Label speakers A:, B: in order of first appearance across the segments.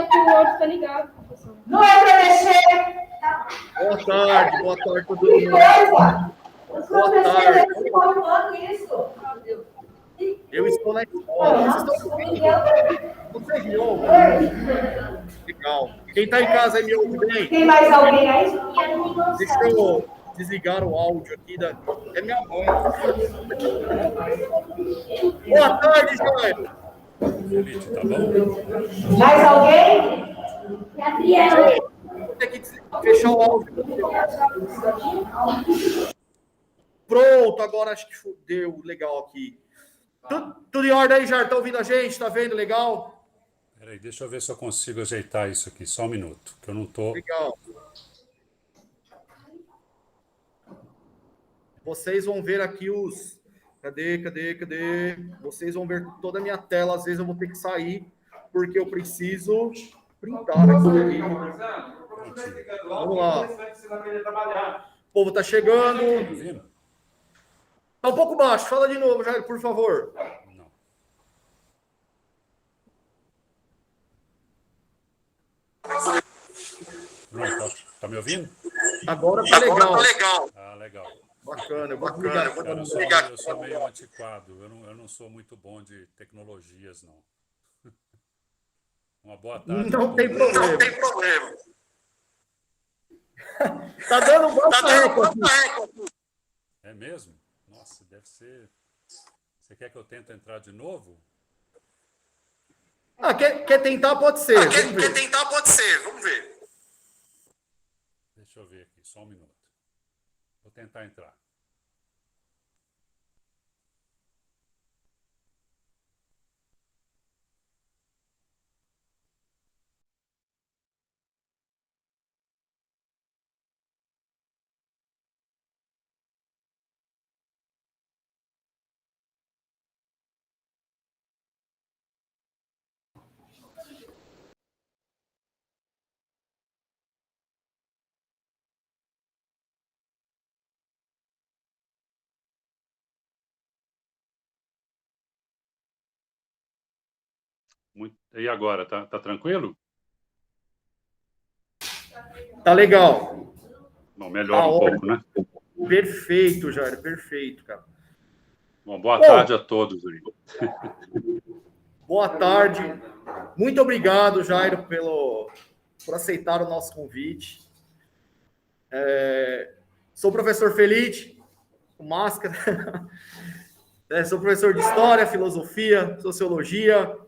A: é porque o outro tá ligado, professor.
B: Não é para mexer.
C: Boa tarde todo mundo.
B: Os
C: Boa
B: professores
C: tarde.
B: estão formando isso.
C: Eu estou na escola. Vocês estão ouvindo? Vocês me ouvem? Legal. Quem está em casa aí me ouve bem?
B: Tem mais alguém aí?
C: Deixa eu desligar o áudio aqui. É minha mãe. Boa tarde, Jairo.
D: Felipe, tá bom?
B: Mais alguém?
A: Gabriel.
C: Vou ter que fechar o áudio. Pronto, agora acho que deu legal aqui. Tudo em ordem aí, Jairo? Tá ouvindo a gente? Tá vendo? Legal?
D: Peraí, deixa eu ver se eu consigo ajeitar isso aqui. Só um minuto, que eu não tô...
C: Legal. Vocês vão ver aqui os... Cadê? Vocês vão ver toda a minha tela. Às vezes eu vou ter que sair, porque eu preciso printar aqui. Vamos lá. O povo tá chegando. Tá um pouco baixo. Fala de novo, Jair, por favor.
D: Não. Pronto, tá me ouvindo?
C: Agora tá legal.
D: Ah, legal.
C: Bacana, eu vou ligar.
D: Cara, eu sou meio antiquado. Eu não sou muito bom de tecnologias, não. Uma boa tarde.
C: Não tem problema. Tá dando um eco aqui.
D: É mesmo? Nossa, deve ser... Você quer que eu tente entrar de novo?
C: Quer tentar? Pode ser.
E: Vamos ver.
D: Deixa eu ver aqui, só um minuto. Vou tentar entrar. E agora, tá tranquilo?
C: Tá legal.
D: Bom, melhora um pouco, né?
C: Perfeito, Jair. Perfeito, cara.
D: Bom, boa tarde a todos aí.
C: Boa tarde. Muito obrigado, Jairo, por aceitar o nosso convite. Sou o professor Felipe, com máscara. Sou professor de História, Filosofia, Sociologia,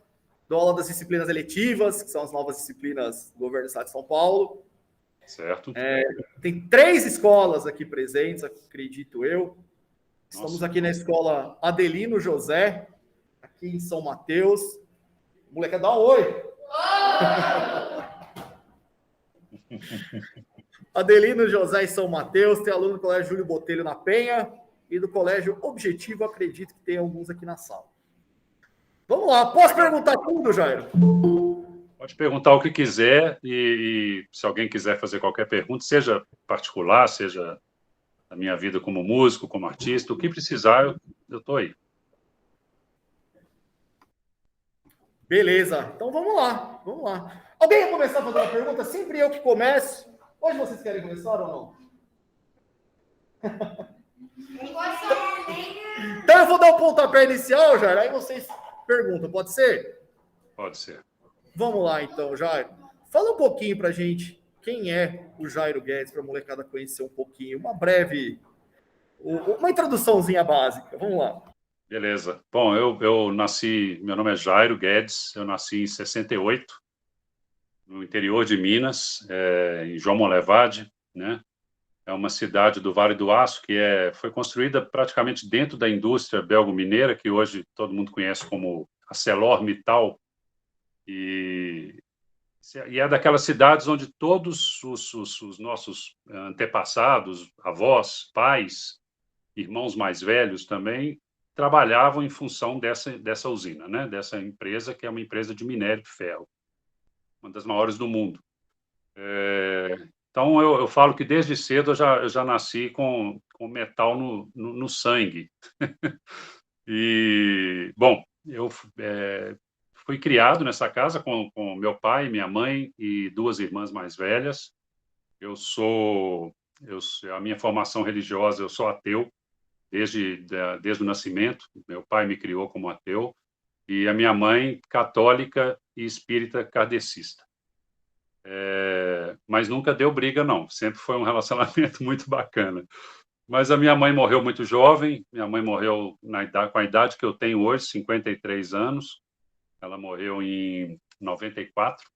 C: dou aula das disciplinas eletivas, que são as novas disciplinas do governo do Estado de São Paulo.
D: Certo.
C: Tem 3 escolas aqui presentes, acredito eu. Estamos aqui na escola Adelino José, aqui em São Mateus. Moleque, dá um oi. Adelino José em São Mateus, tem aluno do Colégio Júlio Botelho na Penha e do Colégio Objetivo, acredito que tem alguns aqui na sala. Vamos lá, posso perguntar tudo, Jairo?
D: Pode perguntar o que quiser e se alguém quiser fazer qualquer pergunta, seja particular, seja da minha vida como músico, como artista, o que precisar, eu estou aí.
C: Beleza, então vamos lá. Alguém quer começar a fazer uma pergunta? Sempre eu que começo. Hoje vocês querem começar ou não? Então eu vou dar o pontapé inicial, Jair, aí vocês perguntam, pode ser?
D: Pode ser.
C: Vamos lá então, Jairo. Fala um pouquinho pra gente quem é o Jairo Guedes, para a molecada conhecer um pouquinho, uma introduçãozinha básica. Vamos lá.
D: Beleza. Bom, eu nasci, meu nome é Jairo Guedes, eu nasci em 68, no interior de Minas, em João Monlevade, né? É uma cidade do Vale do Aço que foi construída praticamente dentro da indústria belgo-mineira, que hoje todo mundo conhece como ArcelorMittal, e é daquelas cidades onde todos os nossos antepassados, avós, pais, irmãos mais velhos também, trabalhavam em função dessa usina, né? Dessa empresa, que é uma empresa de minério de ferro, uma das maiores do mundo. Então, eu falo que desde cedo eu já nasci com metal no sangue. E, bom, eu fui criado nessa casa com meu pai, minha mãe e duas irmãs mais velhas. A minha formação religiosa, eu sou ateu desde o nascimento. Meu pai me criou como ateu e a minha mãe católica e espírita kardecista. Mas nunca deu briga, não. Sempre foi um relacionamento muito bacana. Mas a minha mãe morreu muito jovem. Minha mãe morreu com a idade que eu tenho hoje, 53 anos. Ela morreu em 94.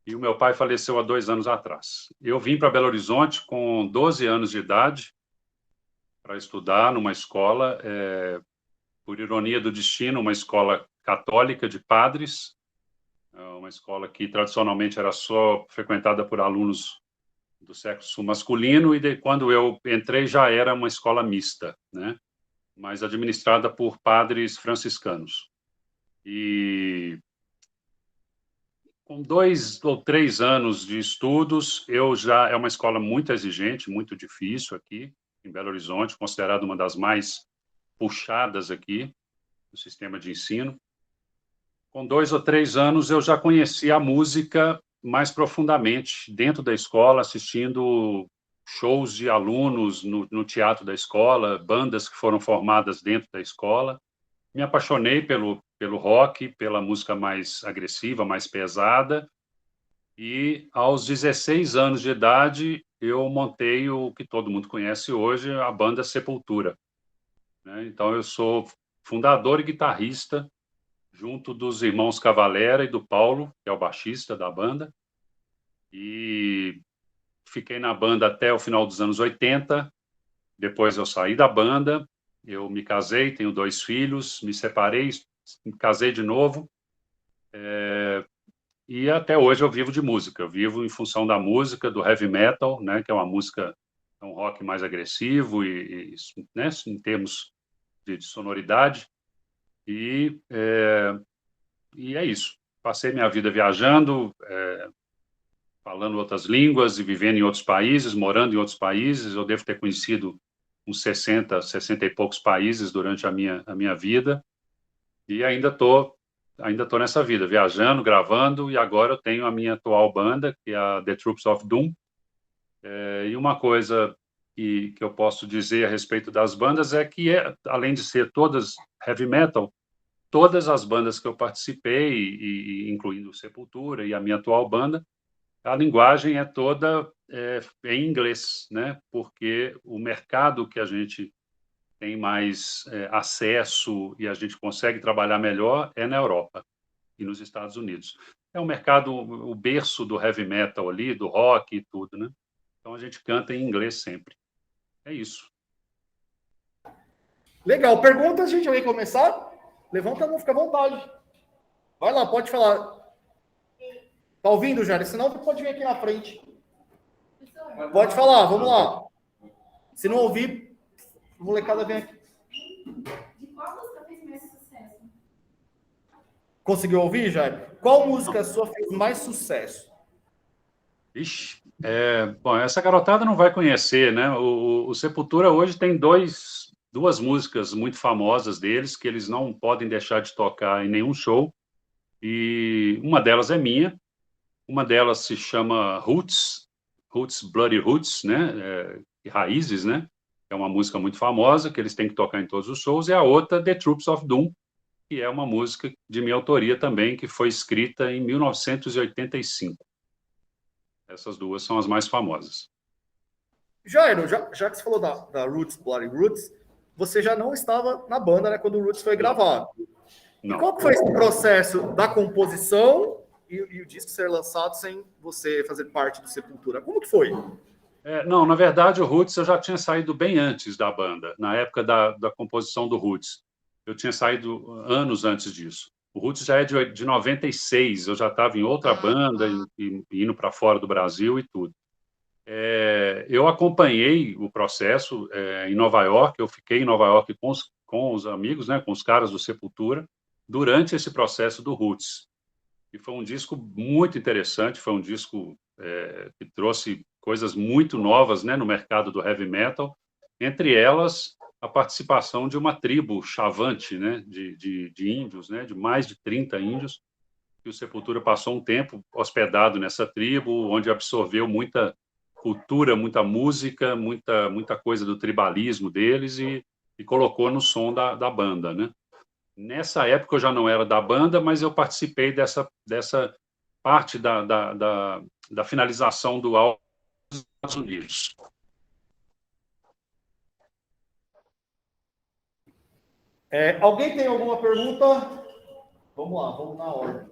D: E o meu pai faleceu há 2 anos atrás. Eu vim para Belo Horizonte com 12 anos de idade para estudar numa escola, por ironia do destino, uma escola católica de padres, uma escola que tradicionalmente era só frequentada por alunos do sexo masculino, e quando eu entrei já era uma escola mista, né? Mas administrada por padres franciscanos. E com 2 ou 3 anos de estudos, é uma escola muito exigente, muito difícil aqui em Belo Horizonte, considerada uma das mais puxadas aqui no sistema de ensino. Com 2 ou 3 anos, eu já conhecia a música mais profundamente dentro da escola, assistindo shows de alunos no teatro da escola, bandas que foram formadas dentro da escola. Me apaixonei pelo rock, pela música mais agressiva, mais pesada, e aos 16 anos de idade eu montei o que todo mundo conhece hoje, a banda Sepultura, né? Então eu sou fundador e guitarrista junto dos irmãos Cavalera e do Paulo, que é o baixista da banda, e fiquei na banda até o final dos anos 80. Depois eu saí da banda, eu me casei, tenho 2 filhos, me separei, me casei de novo, e até hoje eu vivo de música. Eu vivo em função da música, do heavy metal, né, que é uma música, é um rock mais agressivo né, em termos de sonoridade. E é isso. Passei minha vida viajando, falando outras línguas e vivendo em outros países, morando em outros países. Eu devo ter conhecido uns 60 e poucos países durante a minha vida. E ainda tô nessa vida, viajando, gravando, e agora eu tenho a minha atual banda, que é a The Troops of Doom. E uma coisa que eu posso dizer a respeito das bandas é que, além de ser todas heavy metal, todas as bandas que eu participei, incluindo Sepultura e a minha atual banda, a linguagem é toda em inglês, né? Porque o mercado que a gente tem mais acesso e a gente consegue trabalhar melhor é na Europa e nos Estados Unidos. É um mercado, o berço do heavy metal ali, do rock e tudo, né? Então a gente canta em inglês sempre. É isso.
C: Legal. Perguntas, gente? Alguém começar? Levanta a mão, fica à vontade. Vai lá, pode falar. Tá ouvindo, Jair? Senão tu pode vir aqui na frente. Pode falar, vamos lá. Se não ouvir, a molecada vem aqui.
A: De qual música fez mais sucesso?
C: Conseguiu ouvir, Jair? Qual música sua fez mais sucesso?
D: Ixi, bom, essa garotada não vai conhecer, né? O Sepultura hoje tem duas músicas muito famosas deles, que eles não podem deixar de tocar em nenhum show, e uma delas é minha, uma delas se chama Roots, Bloody Roots, né? Raízes, né? É uma música muito famosa, que eles têm que tocar em todos os shows, e a outra, The Troops of Doom, que é uma música de minha autoria também, que foi escrita em 1985. Essas duas são as mais famosas.
C: Jairo, já que você falou da Roots, Bloody Roots, você já não estava na banda, né, quando o Roots foi gravado.
D: Não.
C: E qual que foi esse processo da composição e o disco ser lançado sem você fazer parte do Sepultura? Como que foi?
D: Não, na verdade, o Roots eu já tinha saído bem antes da banda, na época da composição do Roots. Eu tinha saído anos antes disso. O Roots já é de 96, eu já estava em outra banda, indo para fora do Brasil e tudo. Eu acompanhei o processo em Nova York, eu fiquei em Nova York com os amigos, né, com os caras do Sepultura, durante esse processo do Roots. E foi um disco muito interessante, foi um disco que trouxe coisas muito novas, né, no mercado do heavy metal, entre elas a participação de uma tribo chavante, né, de índios, né, de mais de 30 índios, que o Sepultura passou um tempo hospedado nessa tribo, onde absorveu muita cultura, muita música, muita coisa do tribalismo deles e colocou no som da banda, né? Nessa época eu já não era da banda, mas eu participei dessa parte da finalização do álbum dos Estados Unidos.
C: Alguém tem alguma pergunta? Vamos lá, vamos na ordem.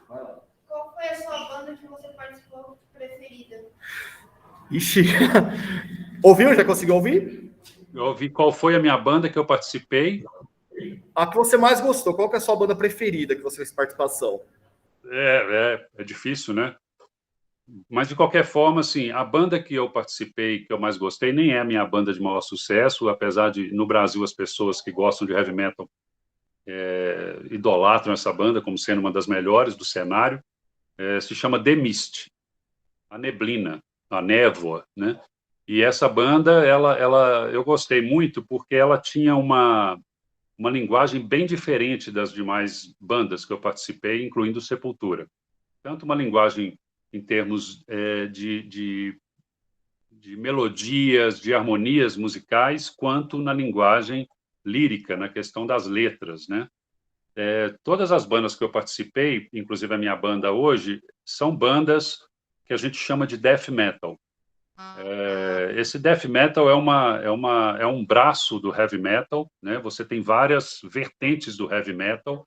C: Vai lá.
A: Qual foi a sua banda que você participou preferida?
C: Ixi, ouviu? Já conseguiu ouvir?
D: Eu ouvi qual foi a minha banda que eu participei.
C: A que você mais gostou, qual que é a sua banda preferida que você fez participação?
D: É difícil, né? Mas, de qualquer forma, assim, a banda que eu participei, que eu mais gostei, nem é a minha banda de maior sucesso, apesar de, no Brasil, as pessoas que gostam de heavy metal idolatram essa banda como sendo uma das melhores do cenário. Se chama The Mist, a neblina, a névoa, né? E essa banda, eu gostei muito porque ela tinha uma linguagem bem diferente das demais bandas que eu participei, incluindo Sepultura. Tanto uma linguagem em termos de melodias, de harmonias musicais, quanto na linguagem lírica, na questão das letras, né? Todas as bandas que eu participei, inclusive a minha banda hoje, são bandas que a gente chama de death metal. Esse death metal é um braço do heavy metal, né? Você tem várias vertentes do heavy metal.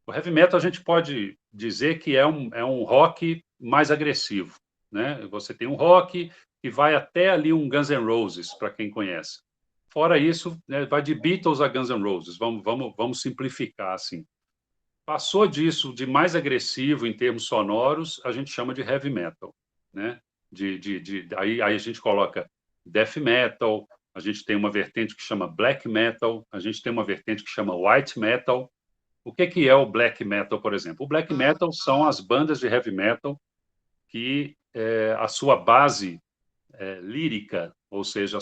D: O heavy metal a gente pode dizer que é um rock mais agressivo, né? Você tem um rock que vai até ali um Guns N' Roses, para quem conhece. Fora isso, né, vai de Beatles a Guns N' Roses. Vamos simplificar assim. Passou disso, de mais agressivo em termos sonoros, a gente chama de heavy metal, né? Aí a gente coloca death metal, a gente tem uma vertente que chama black metal, a gente tem uma vertente que chama white metal. O que é o black metal, por exemplo? O black metal são as bandas de heavy metal que a sua base lírica, ou seja,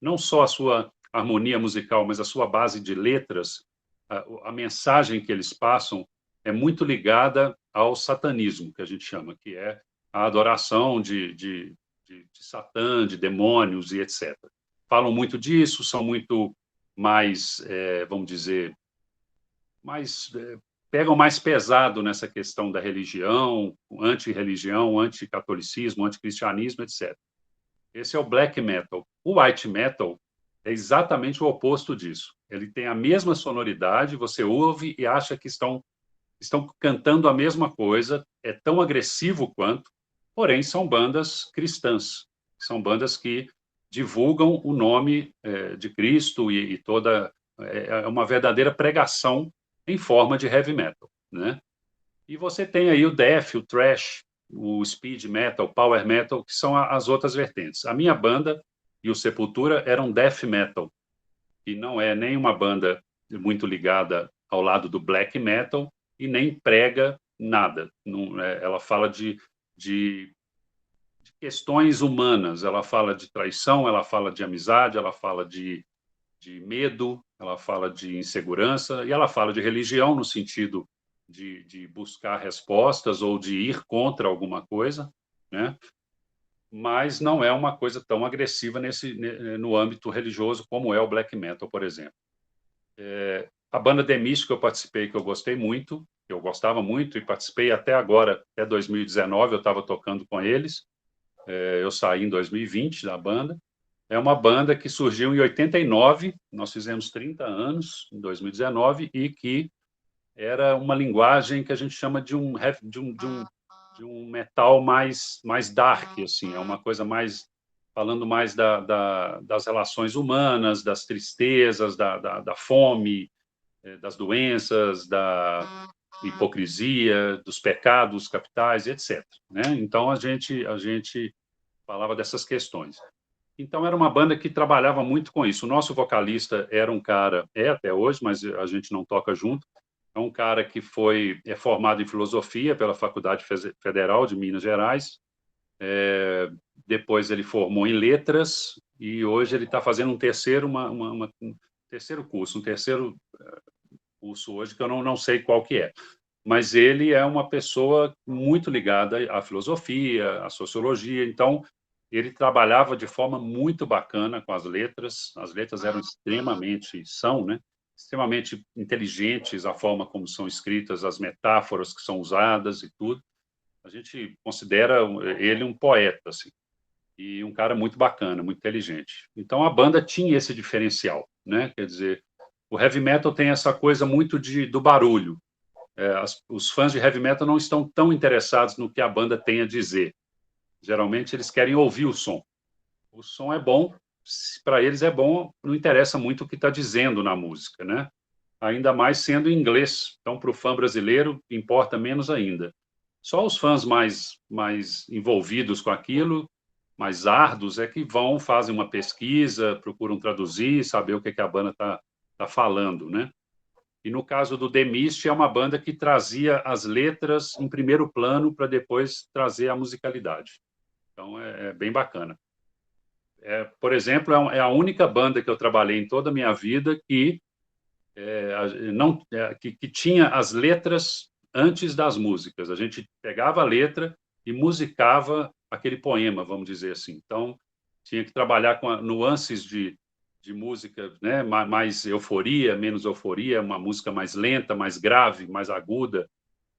D: não só a sua harmonia musical, mas a sua base de letras, a mensagem que eles passam é muito ligada ao satanismo, que a gente chama, que é a adoração de Satã, de demônios e etc. Falam muito disso, são muito mais, vamos dizer, pegam mais pesado nessa questão da religião, anti-religião, anti-catolicismo, anti-cristianismo, etc. Esse é o black metal. O white metal é exatamente o oposto disso. Ele tem a mesma sonoridade, você ouve e acha que estão cantando a mesma coisa, é tão agressivo quanto, porém são bandas cristãs, são bandas que divulgam o nome de Cristo e toda uma verdadeira pregação em forma de heavy metal, né? E você tem aí o death, o thrash, o speed metal, o power metal, que são as outras vertentes. A minha banda e o Sepultura eram death metal, que não é nem uma banda muito ligada ao lado do black metal e nem prega nada. Não, ela fala de questões humanas, ela fala de traição, ela fala de amizade, ela fala de medo, ela fala de insegurança e ela fala de religião no sentido de buscar respostas ou de ir contra alguma coisa, né? Mas não é uma coisa tão agressiva no âmbito religioso como é o black metal, por exemplo. A banda The Mist que eu participei, que eu gostei muito, que eu gostava muito e participei até agora, até 2019, eu estava tocando com eles. Eu saí em 2020 da banda. É uma banda que surgiu em 89, nós fizemos 30 anos em 2019 e que era uma linguagem que a gente chama de um metal mais dark, assim, é uma coisa mais falando mais das relações humanas, das tristezas, da fome, das doenças, da hipocrisia, dos pecados capitais, etc. Né? Então a gente falava dessas questões. Então, era uma banda que trabalhava muito com isso. O nosso vocalista era um cara, até hoje, mas a gente não toca junto, é um cara que é formado em filosofia pela Faculdade Federal de Minas Gerais, depois ele formou em letras e hoje ele está fazendo um terceiro curso hoje, que eu não sei qual que é. mas ele é uma pessoa muito ligada à filosofia, à sociologia, então ele trabalhava de forma muito bacana com as letras eram são, né, extremamente inteligentes, a forma como são escritas, as metáforas que são usadas e tudo. A gente considera ele um poeta, assim, e um cara muito bacana, muito inteligente. Então a banda tinha esse diferencial, né? Quer dizer, o heavy metal tem essa coisa muito do barulho. Os fãs de heavy metal não estão tão interessados no que a banda tem a dizer. Geralmente eles querem ouvir o som. O som é bom, para eles é bom, não interessa muito o que está dizendo na música, né? Ainda mais sendo em inglês. Então, para o fã brasileiro, importa menos ainda. Só os fãs mais envolvidos com aquilo, mais árduos, é que fazem uma pesquisa, procuram traduzir, saber o que a banda tá falando, né? E no caso do The Mist, é uma banda que trazia as letras em primeiro plano para depois trazer a musicalidade. Então, é bem bacana. Por exemplo, é a única banda que eu trabalhei em toda a minha vida que tinha as letras antes das músicas. A gente pegava a letra e musicava aquele poema, vamos dizer assim. Então, tinha que trabalhar com nuances de música, né? Mais euforia, menos euforia, uma música mais lenta, mais grave, mais aguda,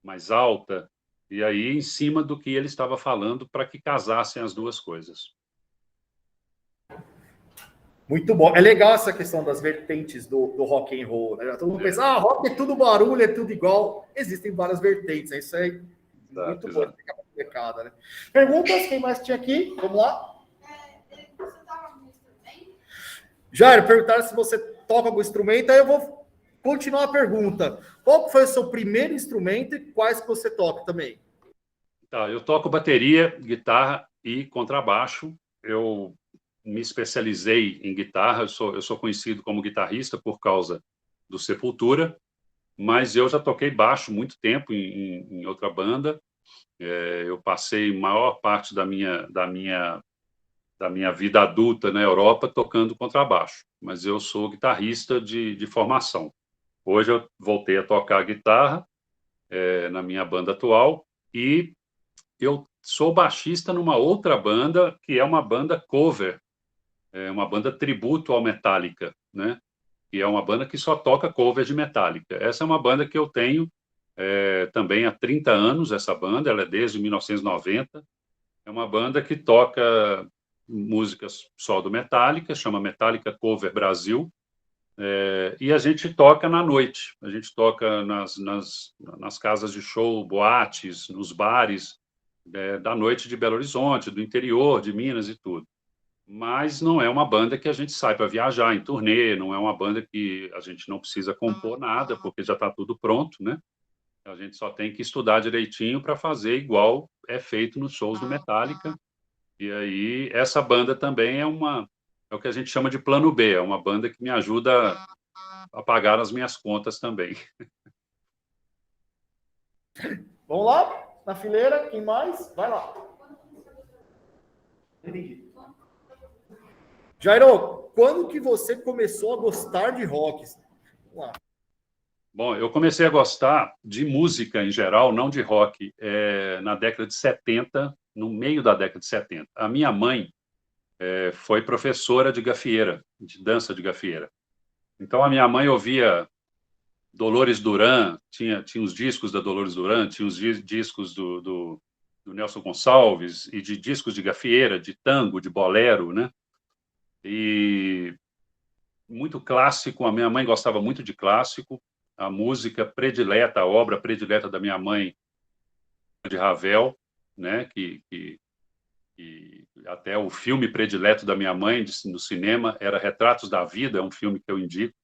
D: mais alta, e aí em cima do que ele estava falando para que casassem as duas coisas.
C: Muito bom. É legal essa questão das vertentes do rock and roll, né? Todo mundo pensa, rock é tudo barulho, é tudo igual. Existem várias vertentes, né? Isso aí é muito bom, fica complicado, né? Perguntas, quem mais tinha aqui? Vamos lá.
A: Você toca algum instrumento?
C: Jair, perguntaram se você toca algum instrumento, aí eu vou continuar a pergunta. Qual foi o seu primeiro instrumento e quais que você toca também?
D: Tá, eu toco bateria, guitarra e contrabaixo. Eu me especializei em guitarra, eu sou conhecido como guitarrista por causa do Sepultura, mas eu já toquei baixo muito tempo em outra banda. Eu passei maior parte da minha vida adulta na Europa tocando contrabaixo, mas eu sou guitarrista de formação. Hoje eu voltei a tocar guitarra na minha banda atual e eu sou baixista numa outra banda que é uma banda cover, uma banda tributo ao Metallica, né? E é uma banda que só toca cover de Metallica. Essa é uma banda que eu tenho também há 30 anos, essa banda, ela é desde 1990. É uma banda que toca músicas só do Metallica, chama Metallica Cover Brasil, e a gente toca na noite, a gente toca nas casas de show, boates, nos bares, da noite de Belo Horizonte, do interior de Minas e tudo. Mas não é uma banda que a gente sai para viajar em turnê, não é uma banda que a gente não precisa compor nada, porque já está tudo pronto, né? A gente só tem que estudar direitinho para fazer igual é feito nos shows do Metallica. E aí, essa banda também é o que a gente chama de plano B, é uma banda que me ajuda a pagar as minhas contas também.
C: Vamos lá? Na fileira, quem mais? Vai lá. Entendi. Jairo, quando que você começou a gostar de rock? Vamos lá.
D: Bom, eu comecei a gostar de música em geral, não de rock, na década de 70, no meio da década de 70. A minha mãe foi professora de gafieira, de dança de gafieira. Então, a minha mãe ouvia Dolores Duran, tinha os discos da Dolores Duran, tinha os discos do Nelson Gonçalves, e de discos de gafieira, de tango, de bolero, né? E muito clássico, a minha mãe gostava muito de clássico, a música predileta, a obra predileta da minha mãe, de Ravel, né? Que até o filme predileto da minha mãe no cinema era Retratos da Vida, é um filme que eu indico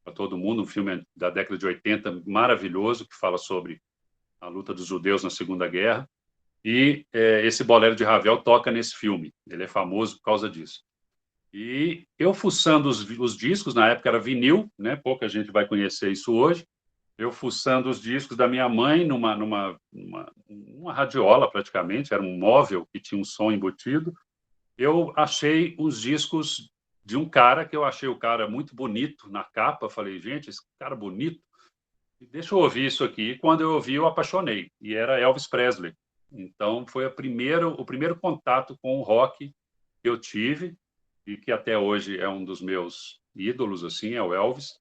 D: para todo mundo, um filme da década de 80, maravilhoso, que fala sobre a luta dos judeus na Segunda Guerra, e esse bolero de Ravel toca nesse filme, ele é famoso por causa disso. E eu fuçando os discos, na época era vinil, né? Pouca gente vai conhecer isso hoje, eu fuçando os discos da minha mãe numa radiola, praticamente, era um móvel que tinha um som embutido, eu achei uns discos de um cara que eu achei o cara muito bonito na capa, falei, gente, esse cara bonito, Deixa eu ouvir isso aqui. E quando eu ouvi, eu apaixonei. E era Elvis Presley. Então, foi o primeiro contato com o rock que eu tive e que até hoje é um dos meus ídolos, assim, é o Elvis.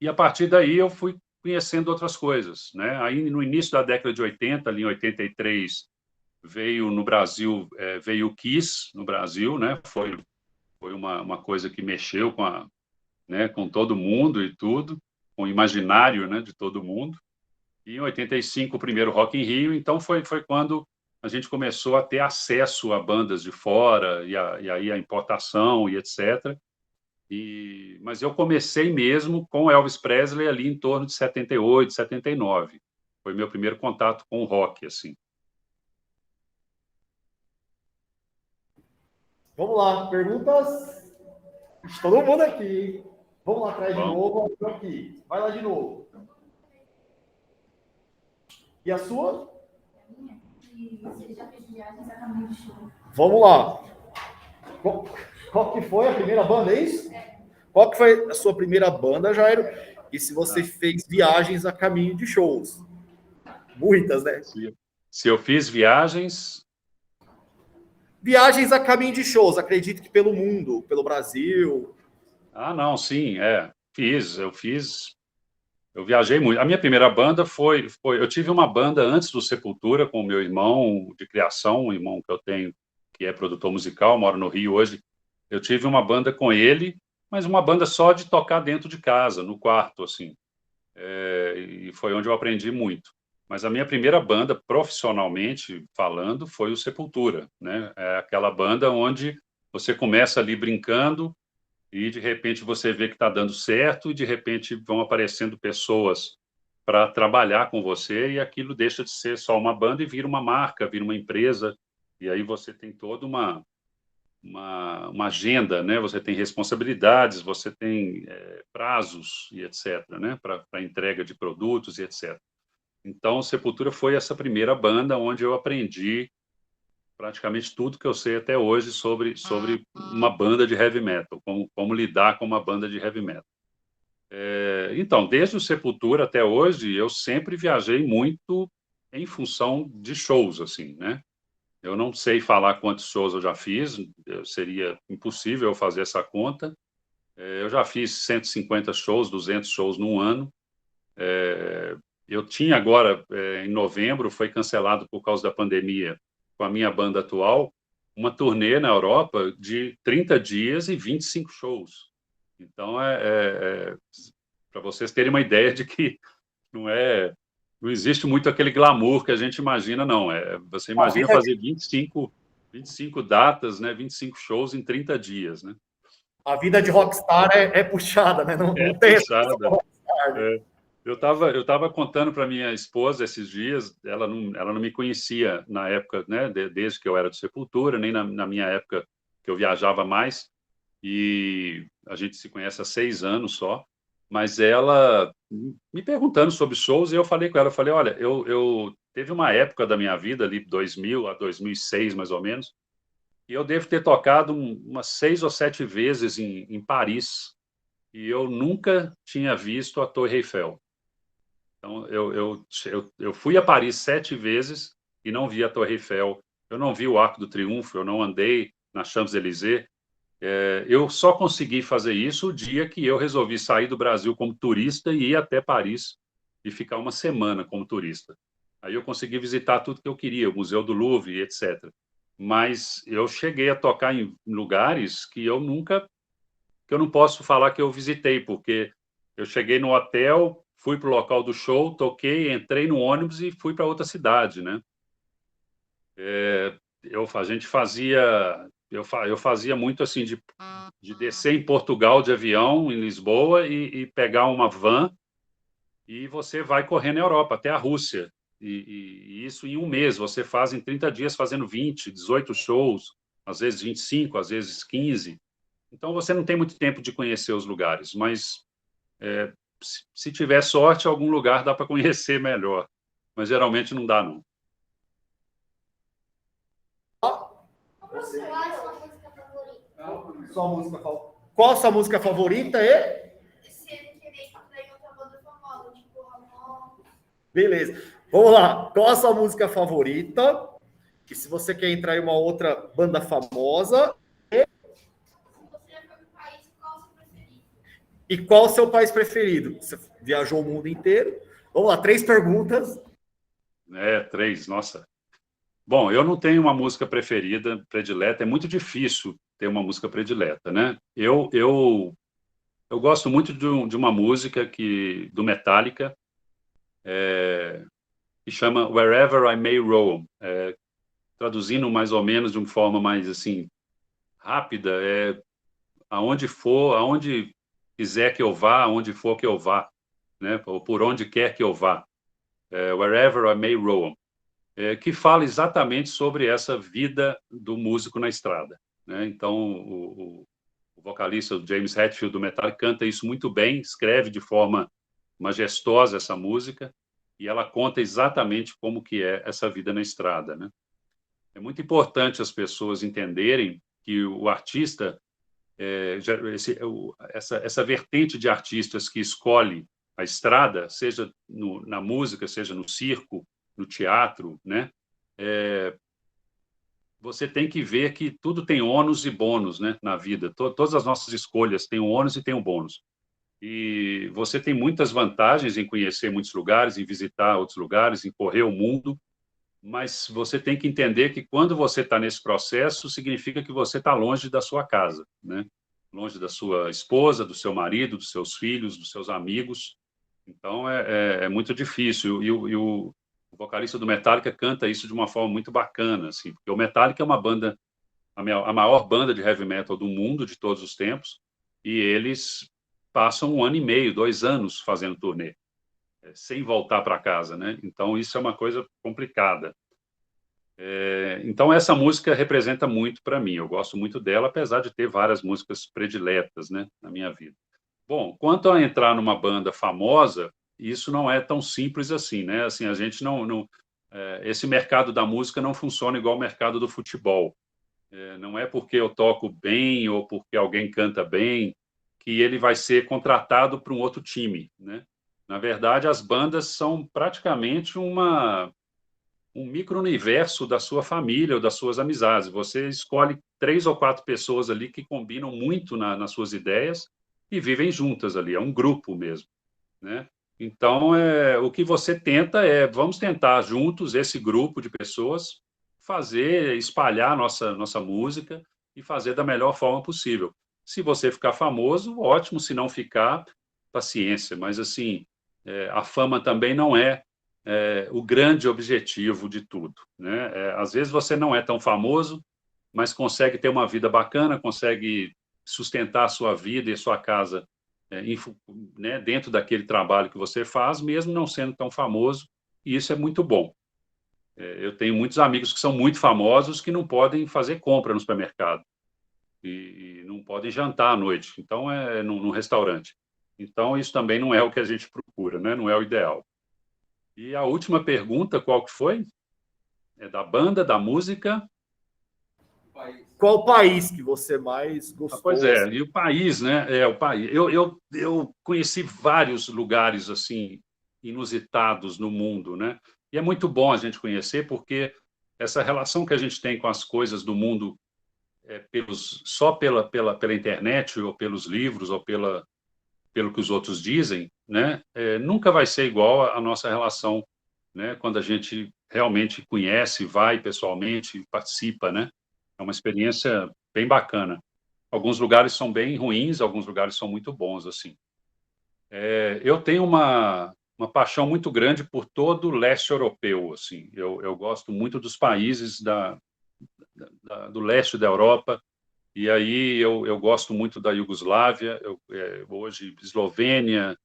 D: E a partir daí eu fui conhecendo outras coisas, né? Aí no início da década de 80, ali em 83, veio no Brasil, veio o Kiss no Brasil, né? Foi uma coisa que mexeu né, com todo mundo e tudo, com o imaginário, né, de todo mundo. E em 85, o primeiro Rock in Rio, então foi quando a gente começou a ter acesso a bandas de fora, e aí a importação e etc. Mas eu comecei mesmo com Elvis Presley ali em torno de 78, 79. Foi meu primeiro contato com o rock, assim.
C: Vamos lá, perguntas? Todo mundo aqui. Vamos lá atrás de novo. Aqui. Vai lá de novo. E a sua? Vamos lá. Qual que foi a primeira banda, é isso? Qual que foi a sua primeira banda, Jairo? E se você fez viagens a caminho de shows? Muitas, né?
D: Se eu fiz viagens...
C: Viagens a caminho de shows, acredito que pelo mundo, pelo Brasil.
D: Ah, não, sim, eu viajei muito. A minha primeira banda eu tive uma banda antes do Sepultura com o meu irmão de criação, um irmão que eu tenho, que é produtor musical, mora no Rio hoje. Eu tive uma banda com ele, mas uma banda só de tocar dentro de casa, no quarto, assim. E foi onde eu aprendi muito. Mas a minha primeira banda, profissionalmente falando, foi o Sepultura, né? É aquela banda onde você começa ali brincando e, de repente, você vê que está dando certo e, de repente, vão aparecendo pessoas para trabalhar com você e aquilo deixa de ser só uma banda e vira uma marca, vira uma empresa. E aí você tem toda uma agenda, né? Você tem responsabilidades, você tem prazos e etc., né? Para entrega de produtos e etc. Então, Sepultura foi essa primeira banda onde eu aprendi praticamente tudo que eu sei até hoje sobre uma banda de heavy metal, como lidar com uma banda de heavy metal. Então, desde o Sepultura até hoje, eu sempre viajei muito em função de shows, assim, né? Eu não sei falar quantos shows eu já fiz, seria impossível eu fazer essa conta. Eu já fiz 150 shows, 200 shows num ano. Eu tinha agora, em novembro, foi cancelado por causa da pandemia, com a minha banda atual, uma turnê na Europa de 30 dias e 25 shows. Então, para vocês terem uma ideia de que não existe muito aquele glamour que a gente imagina, não. Você imagina fazer 25 datas, né, 25 shows em 30 dias, né?
C: A vida de rockstar é puxada, né? Não tem
D: puxada. Eu tava contando para minha esposa esses dias, ela não me conhecia na época, né, desde que eu era do Sepultura, nem na minha época que eu viajava mais, e a gente se conhece há 6 anos só, mas ela me perguntando sobre shows, e eu falei com ela, olha, eu teve uma época da minha vida, ali 2000 a 2006, mais ou menos, e eu devo ter tocado umas 6 ou 7 vezes em Paris, e eu nunca tinha visto a Torre Eiffel. Então, eu fui a Paris 7 vezes e não vi a Torre Eiffel, eu não vi o Arco do Triunfo, eu não andei na Champs-Élysées. Eu só consegui fazer isso o dia que eu resolvi sair do Brasil como turista e ir até Paris e ficar uma semana como turista. Aí eu consegui visitar tudo que eu queria, o Museu do Louvre, etc. Mas eu cheguei a tocar em lugares que eu não posso falar que eu visitei, porque eu cheguei no hotel, fui para o local do show, toquei, entrei no ônibus e fui para outra cidade, né? Eu fazia muito assim de descer em Portugal de avião, em Lisboa, e pegar uma van, e você vai correndo na Europa, até a Rússia. E isso em um mês, você faz em 30 dias fazendo 20, 18 shows, às vezes 25, às vezes 15. Então, você não tem muito tempo de conhecer os lugares, mas se tiver sorte, algum lugar dá para conhecer melhor. Mas geralmente não dá, não.
C: Qual a sua música favorita?
A: Se ele querer entrar em outra banda famosa.
C: Beleza. Vamos lá. Qual a sua música favorita? E se você quer entrar em uma outra banda famosa.
A: Se você já foi pro país, qual o seu preferido?
C: E qual o seu país preferido? Você viajou o mundo inteiro? Vamos lá, 3 perguntas.
D: 3, nossa. Bom, eu não tenho uma música preferida, predileta. É muito difícil ter uma música predileta, né? Eu gosto muito de uma música do Metallica, que chama Wherever I May Roam. Traduzindo mais ou menos de uma forma mais assim rápida, aonde for, aonde quiser que eu vá, aonde for que eu vá, né? Ou por onde quer que eu vá. Wherever I May Roam. Que fala exatamente sobre essa vida do músico na estrada, né? Então, o vocalista o James Hetfield do Metallica canta isso muito bem, escreve de forma majestosa essa música, e ela conta exatamente como que é essa vida na estrada, né? É muito importante as pessoas entenderem que o artista, essa vertente de artistas que escolhe a estrada, seja na música, seja no circo, no teatro, né? Você tem que ver que tudo tem ônus e bônus, né, na vida. Todas as nossas escolhas têm um ônus e têm um bônus. E você tem muitas vantagens em conhecer muitos lugares, em visitar outros lugares, em correr o mundo, mas você tem que entender que quando você está nesse processo, significa que você está longe da sua casa, né? Longe da sua esposa, do seu marido, dos seus filhos, dos seus amigos. Então, é muito difícil. E o vocalista do Metallica canta isso de uma forma muito bacana, assim, porque o Metallica é uma banda, a maior banda de heavy metal do mundo, de todos os tempos, e eles passam 1 ano e meio, 2 anos fazendo turnê, sem voltar para casa, né? Então, isso é uma coisa complicada. Então, essa música representa muito para mim. Eu gosto muito dela, apesar de ter várias músicas prediletas, né, na minha vida. Bom, quanto a entrar numa banda famosa, isso não é tão simples assim, né? Assim, a gente esse mercado da música não funciona igual o mercado do futebol. Não é porque eu toco bem ou porque alguém canta bem que ele vai ser contratado para um outro time, né? Na verdade, as bandas são praticamente um micro-universo da sua família ou das suas amizades. Você escolhe 3 ou 4 pessoas ali que combinam muito nas suas ideias e vivem juntas ali, é um grupo mesmo, né? Então, o que você tenta vamos tentar juntos, esse grupo de pessoas, espalhar nossa música e fazer da melhor forma possível. Se você ficar famoso, ótimo, se não ficar, paciência, mas assim, a fama também não é o grande objetivo de tudo, né? Às vezes você não é tão famoso, mas consegue ter uma vida bacana, consegue sustentar a sua vida e a sua casa, né, dentro daquele trabalho que você faz, mesmo não sendo tão famoso, e isso é muito bom. Eu tenho muitos amigos que são muito famosos que não podem fazer compra no supermercado e não podem jantar à noite, então num restaurante. Então, isso também não é o que a gente procura, né? Não é o ideal. E a última pergunta, qual que foi? É da banda, da música?
C: Qual o país que você mais gostou?
D: Pois e o país, né? O país. Eu conheci vários lugares assim inusitados no mundo, né? E é muito bom a gente conhecer, porque essa relação que a gente tem com as coisas do mundo só pela internet ou pelos livros ou pelo que os outros dizem, né? Nunca vai ser igual a nossa relação, né? Quando a gente realmente conhece, vai pessoalmente, participa, né? É uma experiência bem bacana. Alguns lugares são bem ruins, alguns lugares são muito bons, assim. Eu tenho uma paixão muito grande por todo o leste europeu, assim. Eu gosto muito dos países do leste da Europa, e aí eu gosto muito da Iugoslávia, hoje Eslovênia,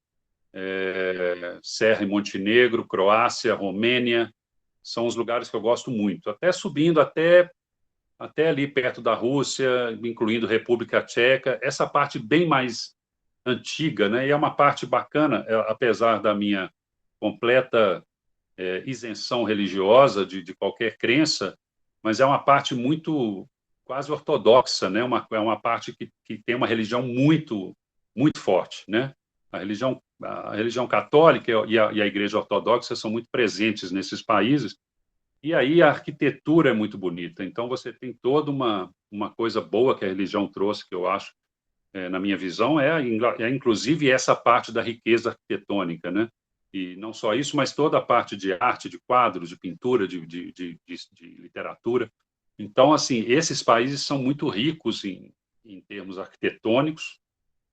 D: Sérvia e Montenegro, Croácia, Romênia, são os lugares que eu gosto muito. Até subindo até ali perto da Rússia, incluindo República Tcheca, essa parte bem mais antiga, né? E é uma parte bacana, apesar da minha completa isenção religiosa de qualquer crença, mas é uma parte muito quase ortodoxa, né? É uma parte que tem uma religião muito, muito forte, né? A religião a religião católica e a Igreja Ortodoxa são muito presentes nesses países, e aí a arquitetura é muito bonita. Então, você tem toda uma coisa boa que a religião trouxe, que eu acho, na minha visão, inclusive essa parte da riqueza arquitetônica, né? E não só isso, mas toda a parte de arte, de quadros, de pintura, de literatura. Então, assim, esses países são muito ricos em termos arquitetônicos,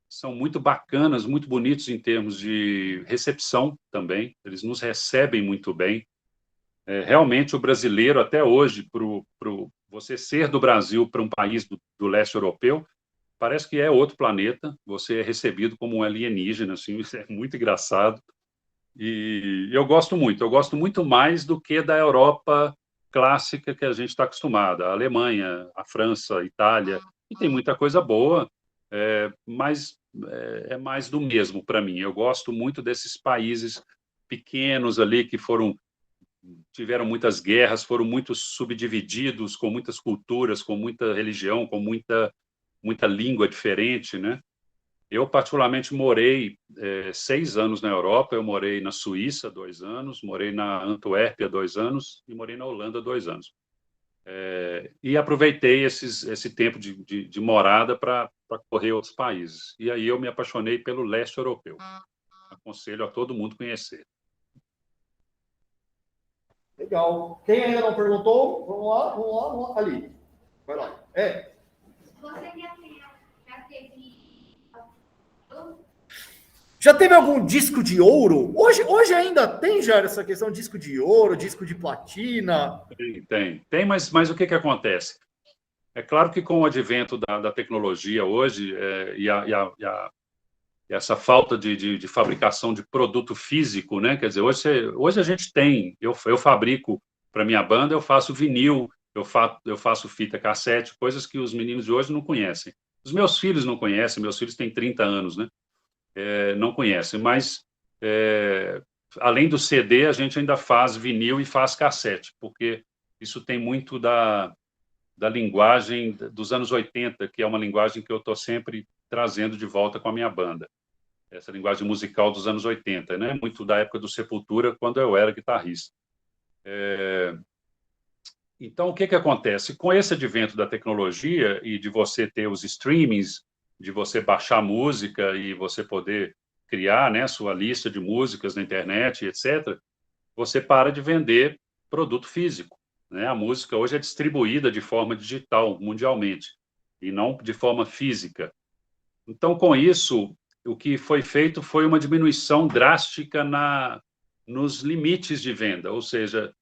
D: são muito bacanas, muito bonitos em termos de recepção também, eles nos recebem muito bem. Realmente, o brasileiro, até hoje, você ser do Brasil para um país do leste europeu, parece que é outro planeta, você é recebido como um alienígena, assim, isso é muito engraçado. E eu gosto muito mais do que da Europa clássica que a gente está acostumado, a Alemanha, a França, a Itália, e tem muita coisa boa, mas é mais do mesmo para mim. Eu gosto muito desses países pequenos ali que tiveram muitas guerras, foram muito subdivididos, com muitas culturas, com muita religião, com muita língua diferente, né? Eu, particularmente, morei 6 anos na Europa, eu morei na Suíça 2 anos, morei na Antuérpia 2 anos e morei na Holanda 2 anos. E aproveitei esse tempo de morada para correr outros países. E aí eu me apaixonei pelo leste europeu. Aconselho a todo mundo conhecer.
C: Legal. Quem ainda não perguntou, vamos lá. Ali. Vai lá. Já teve algum disco de ouro? Hoje ainda tem já essa questão de disco de ouro, disco de platina?
D: Tem, mas o que acontece? É claro que com o advento da tecnologia hoje e essa falta de fabricação de produto físico, né? Quer dizer, hoje a gente tem, eu fabrico para minha banda, eu faço vinil, eu faço fita cassete, coisas que os meninos de hoje não conhecem. Os meus filhos não conhecem, meus filhos têm 30 anos, né? Não conhecem, mas além do CD, a gente ainda faz vinil e faz cassete, porque isso tem muito da linguagem dos anos 80, que é uma linguagem que eu estou sempre trazendo de volta com a minha banda. Essa linguagem musical dos anos 80, né? Muito da época do Sepultura, quando eu era guitarrista. Então, o que acontece? Com esse advento da tecnologia e de você ter os streamings, de você baixar música e você poder criar, né, sua lista de músicas na internet, etc., você para de vender produto físico, né? A música hoje é distribuída de forma digital, mundialmente, e não de forma física. Então, com isso, o que foi feito foi uma diminuição drástica nos limites de venda, ou seja,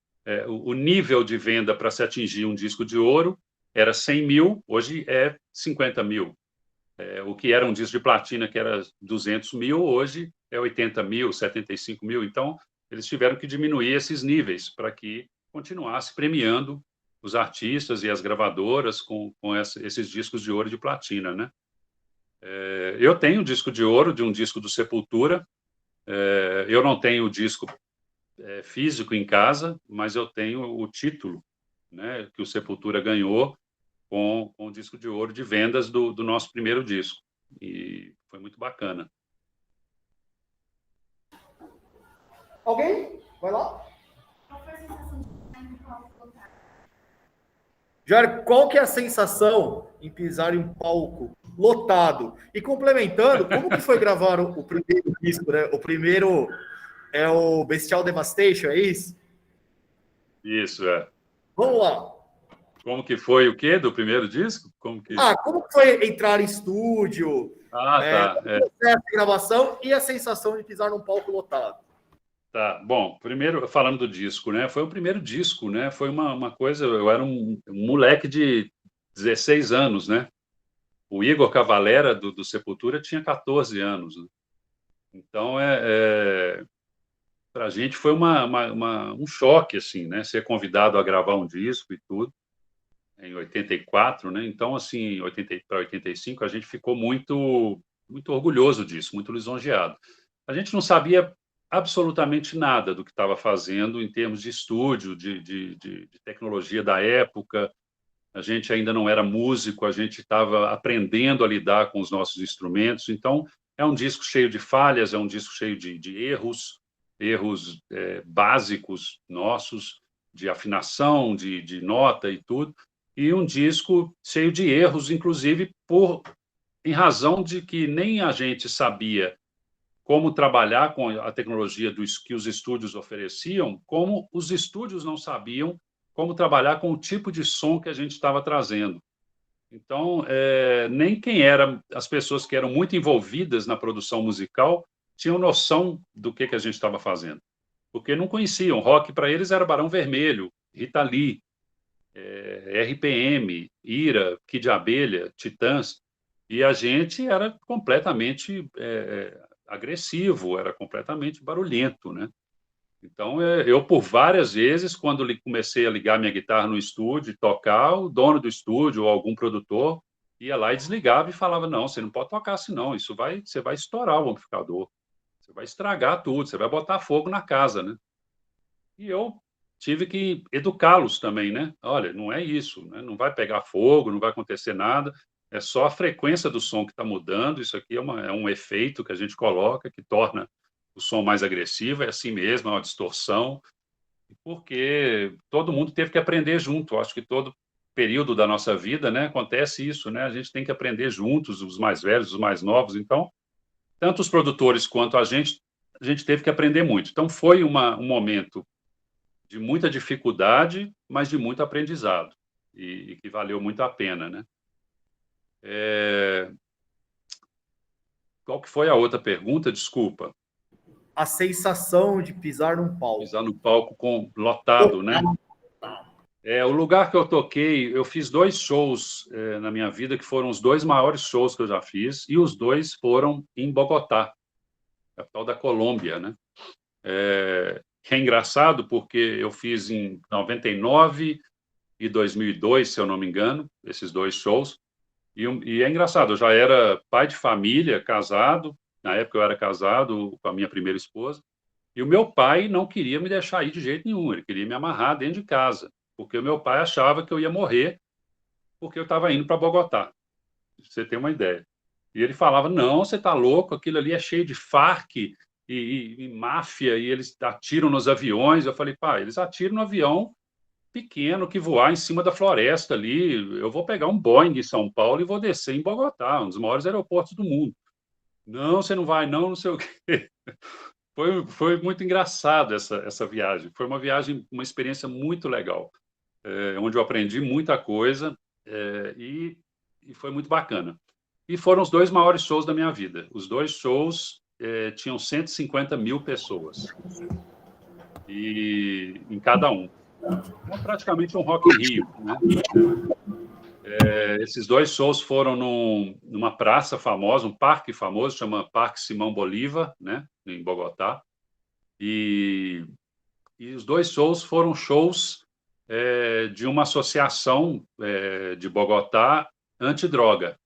D: o nível de venda para se atingir um disco de ouro era 100 mil, hoje é 50 mil. O que era um disco de platina, que era 200 mil, hoje é 80 mil, 75 mil. Então, eles tiveram que diminuir esses níveis para que continuasse premiando os artistas e as gravadoras com esses discos de ouro e de platina, né? Eu tenho um disco de ouro de um disco do Sepultura. Eu não tenho o disco físico em casa, mas eu tenho o título, né, que o Sepultura ganhou com o disco de ouro de vendas do nosso primeiro disco. E foi muito bacana.
C: Alguém? Vai lá.
A: Qual foi a sensação de estar em um palco lotado?
C: Jair, qual que é a sensação em pisar em um palco lotado? E complementando, como que foi gravar o primeiro disco, né? O primeiro é o Bestial Devastation, é isso?
D: Isso,
C: Vamos lá.
D: Como que foi o quê do primeiro disco? Como que
C: foi entrar em estúdio?
D: tá.
C: O processo de gravação e a sensação de pisar num palco lotado.
D: Tá, bom, primeiro, falando do disco, né? Foi o primeiro disco, né? Foi uma coisa, eu era um moleque de 16 anos, né? O Igor Cavalera, do Sepultura, tinha 14 anos, né? Então, para a gente foi um choque, assim, né? Ser convidado a gravar um disco e tudo, em 84, né? Então, assim, 80 para 85, a gente ficou muito, muito orgulhoso disso, muito lisonjeado. A gente não sabia absolutamente nada do que estava fazendo em termos de estúdio, de tecnologia da época. A gente ainda não era músico, a gente estava aprendendo a lidar com os nossos instrumentos. Então, É um disco cheio de falhas, é um disco cheio de erros básicos nossos, de afinação, de nota e tudo, e um disco cheio de erros, inclusive em razão de que nem a gente sabia como trabalhar com a tecnologia que os estúdios ofereciam, como os estúdios não sabiam como trabalhar com o tipo de som que a gente estava trazendo. Então, nem as pessoas que eram muito envolvidas na produção musical tinham noção do que a gente estava fazendo, porque não conheciam. Rock, para eles, era Barão Vermelho, Rita Lee, RPM, Ira, Kid de Abelha, Titãs, e a gente era completamente agressivo, era completamente barulhento, né? Então, eu, por várias vezes, quando comecei a ligar minha guitarra no estúdio, tocar, o dono do estúdio ou algum produtor ia lá e desligava e falava, não, você não pode tocar assim, não, você vai estourar o amplificador, você vai estragar tudo, você vai botar fogo na casa, né? E eu tive que educá-los também, né? Olha, não é isso, né? Não vai pegar fogo, não vai acontecer nada, é só a frequência do som que está mudando, isso aqui é um efeito que a gente coloca, que torna o som mais agressivo, é assim mesmo, é uma distorção, porque todo mundo teve que aprender junto. Eu acho que todo período da nossa vida, né, acontece isso, né? A gente tem que aprender juntos, os mais velhos, os mais novos. Então, tanto os produtores quanto a gente teve que aprender muito. Então, foi um momento de muita dificuldade, mas de muito aprendizado, e que valeu muito a pena, né? Qual que foi a outra pergunta? Desculpa.
C: A sensação de pisar num palco.
D: Pisar no palco lotado, né? O lugar que eu toquei, eu fiz 2 shows na minha vida, que foram os 2 maiores shows que eu já fiz, e os 2 foram em Bogotá, capital da Colômbia, né? Que é engraçado, porque eu fiz em 99 e 2002, se eu não me engano, esses 2 shows, e é engraçado, eu já era pai de família, casado, na época eu era casado com a minha primeira esposa, e o meu pai não queria me deixar ir de jeito nenhum, ele queria me amarrar dentro de casa, porque o meu pai achava que eu ia morrer porque eu estava indo para Bogotá, pra você ter uma ideia. E ele falava, não, você está louco, aquilo ali é cheio de Farc e máfia, e eles atiram nos aviões. Eu falei, pai, eles atiram no avião pequeno que voar em cima da floresta ali, eu vou pegar um Boeing em São Paulo e vou descer em Bogotá, um dos maiores aeroportos do mundo. Não, você não vai, não sei o quê. Foi muito engraçado essa viagem. Foi uma viagem, uma experiência muito legal, onde eu aprendi muita coisa e foi muito bacana. E foram os 2 maiores shows da minha vida. Os 2 shows tinham 150 mil pessoas em cada um. É praticamente um Rock in Rio, né? Esses 2 shows foram numa praça famosa, um parque famoso, chama Parque Simão Bolívar, né, em Bogotá. E os 2 shows foram shows de uma associação de Bogotá antidroga.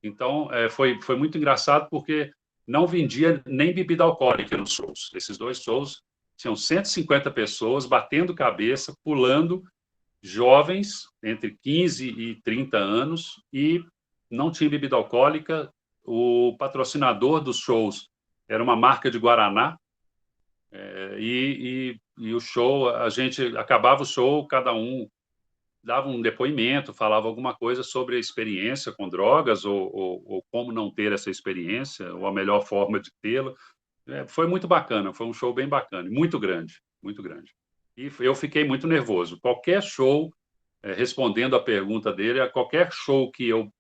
D: Então, foi muito engraçado, porque não vendia nem bebida alcoólica nos shows. Esses 2 shows tinham 150 pessoas batendo cabeça, pulando, jovens, entre 15 e 30 anos, e não tinha bebida alcoólica. O patrocinador dos shows era uma marca de Guaraná, e o show, a gente acabava o show, cada um dava um depoimento, falava alguma coisa sobre a experiência com drogas, ou como não ter essa experiência, ou a melhor forma de tê-la. Foi muito bacana, foi um show bem bacana, muito grande, muito grande. E eu fiquei muito nervoso. Qualquer show, respondendo a pergunta dele, qualquer show que eu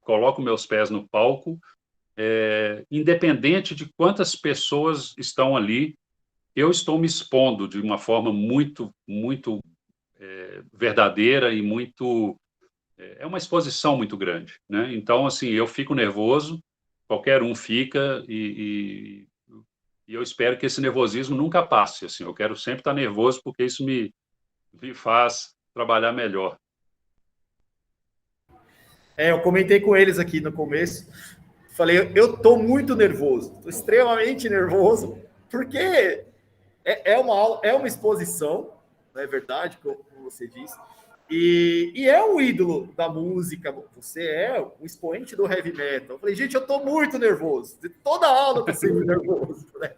D: coloco meus pés no palco, independente de quantas pessoas estão ali, eu estou me expondo de uma forma muito, muito verdadeira e muito... É uma exposição muito grande, né? Então, assim, eu fico nervoso, qualquer um fica, e eu espero que esse nervosismo nunca passe. Assim, eu quero sempre estar nervoso, porque isso me faz trabalhar melhor.
C: Eu comentei com eles aqui no começo, falei, eu estou muito nervoso, estou extremamente nervoso, porque é uma exposição, não é verdade, como você disse, E é um ídolo da música. Você é um expoente do heavy metal. Eu falei, gente, eu tô muito nervoso. De toda aula eu tô sempre nervoso, né?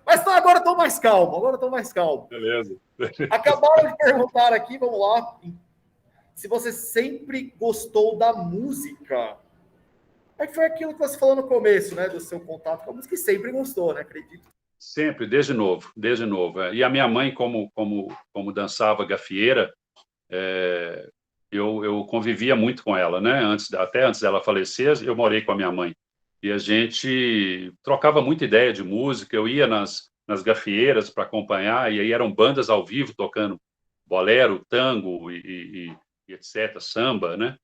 C: Mas agora eu tô mais calmo,
D: Beleza.
C: Acabaram de perguntar aqui, vamos lá. Se você sempre gostou da música. É que foi aquilo que você falou no começo, né? Do seu contato com a música, e sempre gostou, né? Acredito.
D: Sempre, desde novo. E a minha mãe, como dançava gafieira, eu convivia muito com ela, né? Até antes dela falecer, eu morei com a minha mãe. E a gente trocava muita ideia de música. Eu ia nas gafieiras para acompanhar, e aí eram bandas ao vivo tocando bolero, tango e etc., samba, né?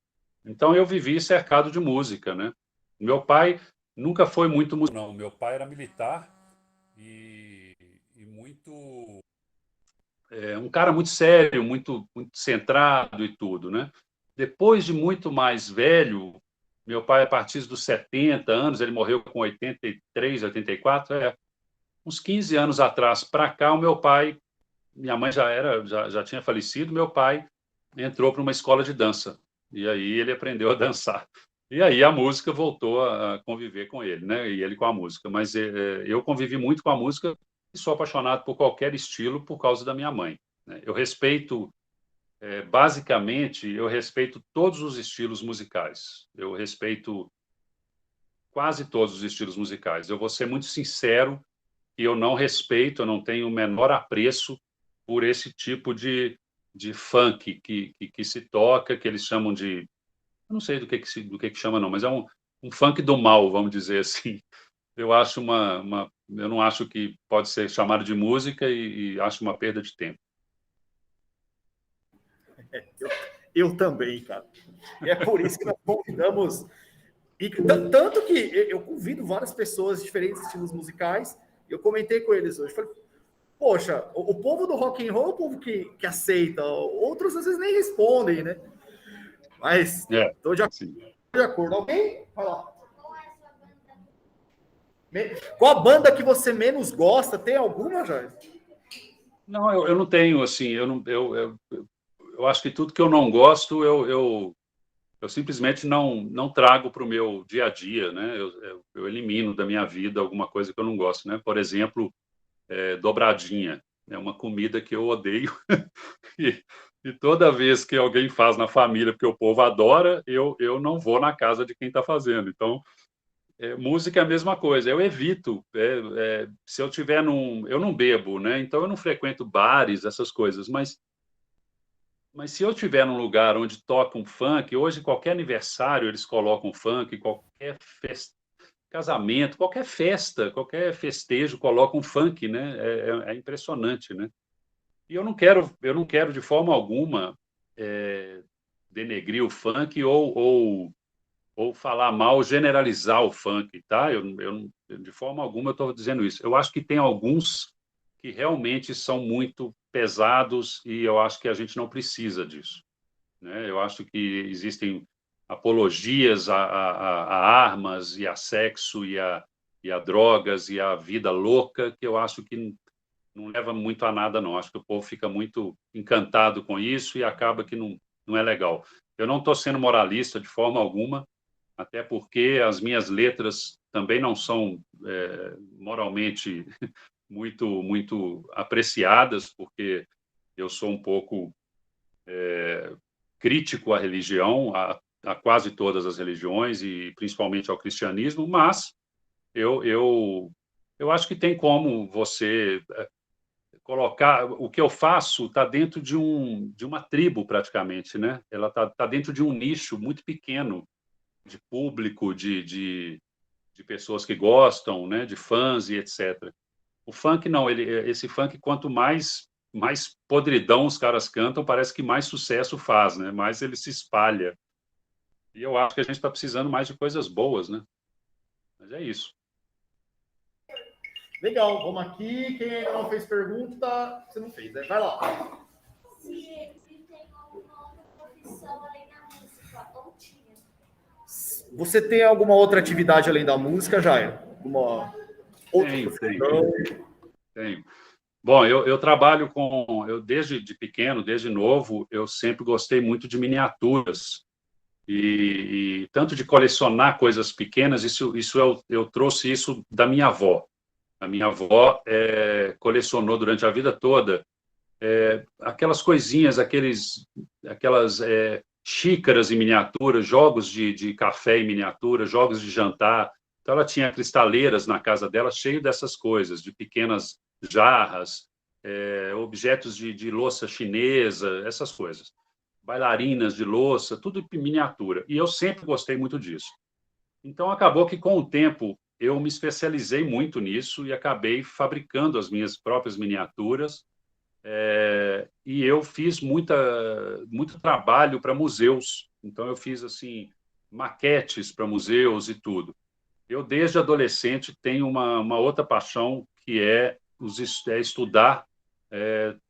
D: Então eu vivi cercado de música, né? Meu pai nunca foi muito músico, não. Meu pai era militar e muito um cara muito sério, muito centrado e tudo, né? Depois de muito mais velho, meu pai, a partir dos 70 anos, ele morreu com 83, 84, uns 15 anos atrás para cá, o meu pai, minha mãe já tinha falecido, meu pai entrou para uma escola de dança, e aí ele aprendeu a dançar. E aí a música voltou a conviver com ele, né? E ele com a música. Mas eu convivi muito com a música e sou apaixonado por qualquer estilo por causa da minha mãe, né? Eu respeito, basicamente, eu respeito todos os estilos musicais. Eu respeito quase todos os estilos musicais. Eu vou ser muito sincero que eu não respeito, eu não tenho o menor apreço por esse tipo de funk que se toca, que eles chamam de... Eu não sei do que chama, não, mas é um funk do mal, vamos dizer assim. Eu acho eu não acho que pode ser chamado de música e acho uma perda de tempo.
C: Eu também, cara. É por isso que nós convidamos. E tanto que eu convido várias pessoas de diferentes estilos musicais. Eu comentei com eles hoje. Falei, poxa, o povo do rock and roll é o povo que aceita. Outros às vezes nem respondem, né? Mas estou de acordo. Alguém? Vai lá. Qual a banda que você menos gosta? Tem alguma, Jair?
D: Não, eu não tenho, assim, eu acho que tudo que eu não gosto, eu simplesmente não trago para o meu dia a dia, né? Eu elimino da minha vida alguma coisa que eu não gosto, né? Por exemplo, dobradinha. É uma comida que eu odeio. E toda vez que alguém faz na família, porque o povo adora, eu não vou na casa de quem está fazendo. Então, música é a mesma coisa. Eu evito. Se eu tiver eu não bebo, né? Então eu não frequento bares, essas coisas. Mas se eu estiver num lugar onde toca um funk, hoje qualquer aniversário eles colocam funk, qualquer festa, casamento, qualquer festa, qualquer festejo coloca um funk, né? É impressionante, né? E eu não quero de forma alguma denegrir o funk ou falar mal, generalizar o funk, tá? De forma alguma eu estou dizendo isso. Eu acho que tem alguns que realmente são muito pesados e eu acho que a gente não precisa disso, né? Eu acho que existem apologias a armas e a sexo e a drogas e a vida louca que eu acho que não leva muito a nada, não. Acho que o povo fica muito encantado com isso e acaba que não é legal. Eu não estou sendo moralista de forma alguma, até porque as minhas letras também não são moralmente muito apreciadas, porque eu sou um pouco crítico à religião, a quase todas as religiões e principalmente ao cristianismo, mas eu acho que tem como você colocar o que eu faço está dentro de uma tribo praticamente, né? Ela está dentro de um nicho muito pequeno de público, de pessoas que gostam, né? De fãs e etc. O funk não, esse funk quanto mais podridão os caras cantam, parece que mais sucesso faz, né? Mais ele se espalha. E eu acho que a gente está precisando mais de coisas boas, né? Mas é isso.
C: Legal, vamos aqui. Quem ainda não fez pergunta, você não fez, né? Vai lá.
F: Se tem alguma outra profissão além da música, ou tinha?
C: Você tem alguma outra atividade além da música, Jair? Alguma outra profissão?
D: Tenho. Bom, eu trabalho com... desde de pequeno, desde novo, eu sempre gostei muito de miniaturas. E tanto de colecionar coisas pequenas, eu trouxe isso da minha avó. A minha avó colecionou durante a vida toda aquelas coisinhas, aquelas xícaras em miniatura, jogos de café em miniatura, jogos de jantar. Então, ela tinha cristaleiras na casa dela, cheio dessas coisas, de pequenas jarras, objetos de louça chinesa, essas coisas. Bailarinas de louça, tudo em miniatura. E eu sempre gostei muito disso. Então, acabou que, com o tempo, eu me especializei muito nisso e acabei fabricando as minhas próprias miniaturas. E eu fiz muito trabalho para museus. Então, eu fiz assim maquetes para museus e tudo. Eu, desde adolescente, tenho uma outra paixão, que é estudar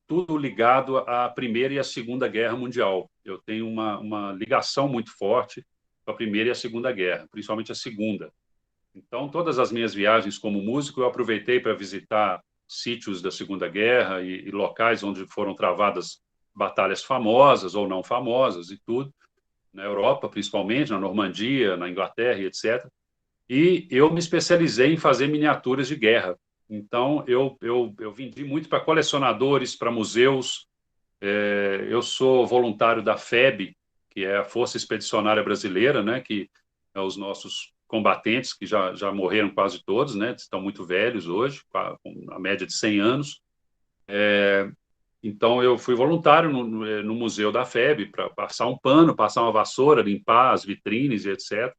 D: tudo ligado à Primeira e à Segunda Guerra Mundial. Eu tenho uma ligação muito forte com a Primeira e a Segunda Guerra, principalmente a Segunda. Então, todas as minhas viagens como músico, eu aproveitei para visitar sítios da Segunda Guerra e locais onde foram travadas batalhas famosas ou não famosas e tudo, na Europa, principalmente, na Normandia, na Inglaterra e etc. E eu me especializei em fazer miniaturas de guerra. Então, eu vendi muito para colecionadores, para museus. Eu sou voluntário da FEB, que é a Força Expedicionária Brasileira, né, que é os nossos combatentes, que já morreram quase todos, né, estão muito velhos hoje, com a média de 100 anos. Então, eu fui voluntário no museu da FEB para passar um pano, passar uma vassoura, limpar as vitrines e etc.,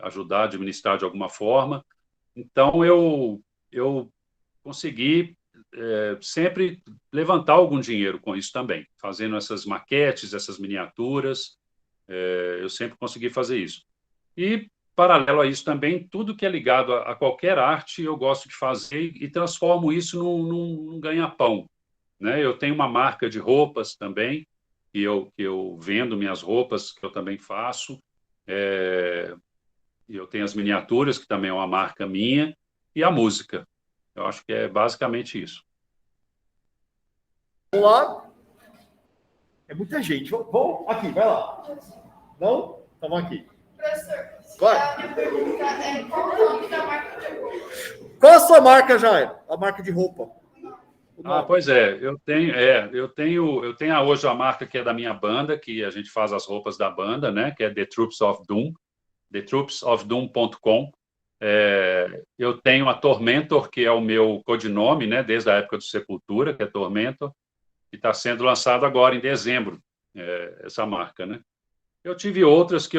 D: ajudar a administrar de alguma forma. Então, eu consegui sempre levantar algum dinheiro com isso também, fazendo essas maquetes, essas miniaturas. Eu sempre consegui fazer isso. E, paralelo a isso também, tudo que é ligado a qualquer arte, eu gosto de fazer e transformo isso num ganha-pão, né? Eu tenho uma marca de roupas também, que eu vendo minhas roupas, que eu também faço. Eu tenho as miniaturas, que também é uma marca minha, e a música. Eu acho que é basicamente isso.
C: Vamos lá. É muita gente. Vamos aqui, vai lá. Não? Estamos aqui.
A: Professor,
C: Vai.
A: a minha pergunta é qual o nome da marca de roupa?
C: Qual a sua marca, Jair? A marca de roupa.
D: Pois é, eu tenho hoje a marca que é da minha banda, que a gente faz as roupas da banda, né? Que é The Troops of Doom, thetroopsofdoom.com. Eu tenho a Tormentor, que é o meu codinome, né? Desde a época do Sepultura, que é Tormentor, que está sendo lançado agora em dezembro, essa marca, né? Eu tive outras que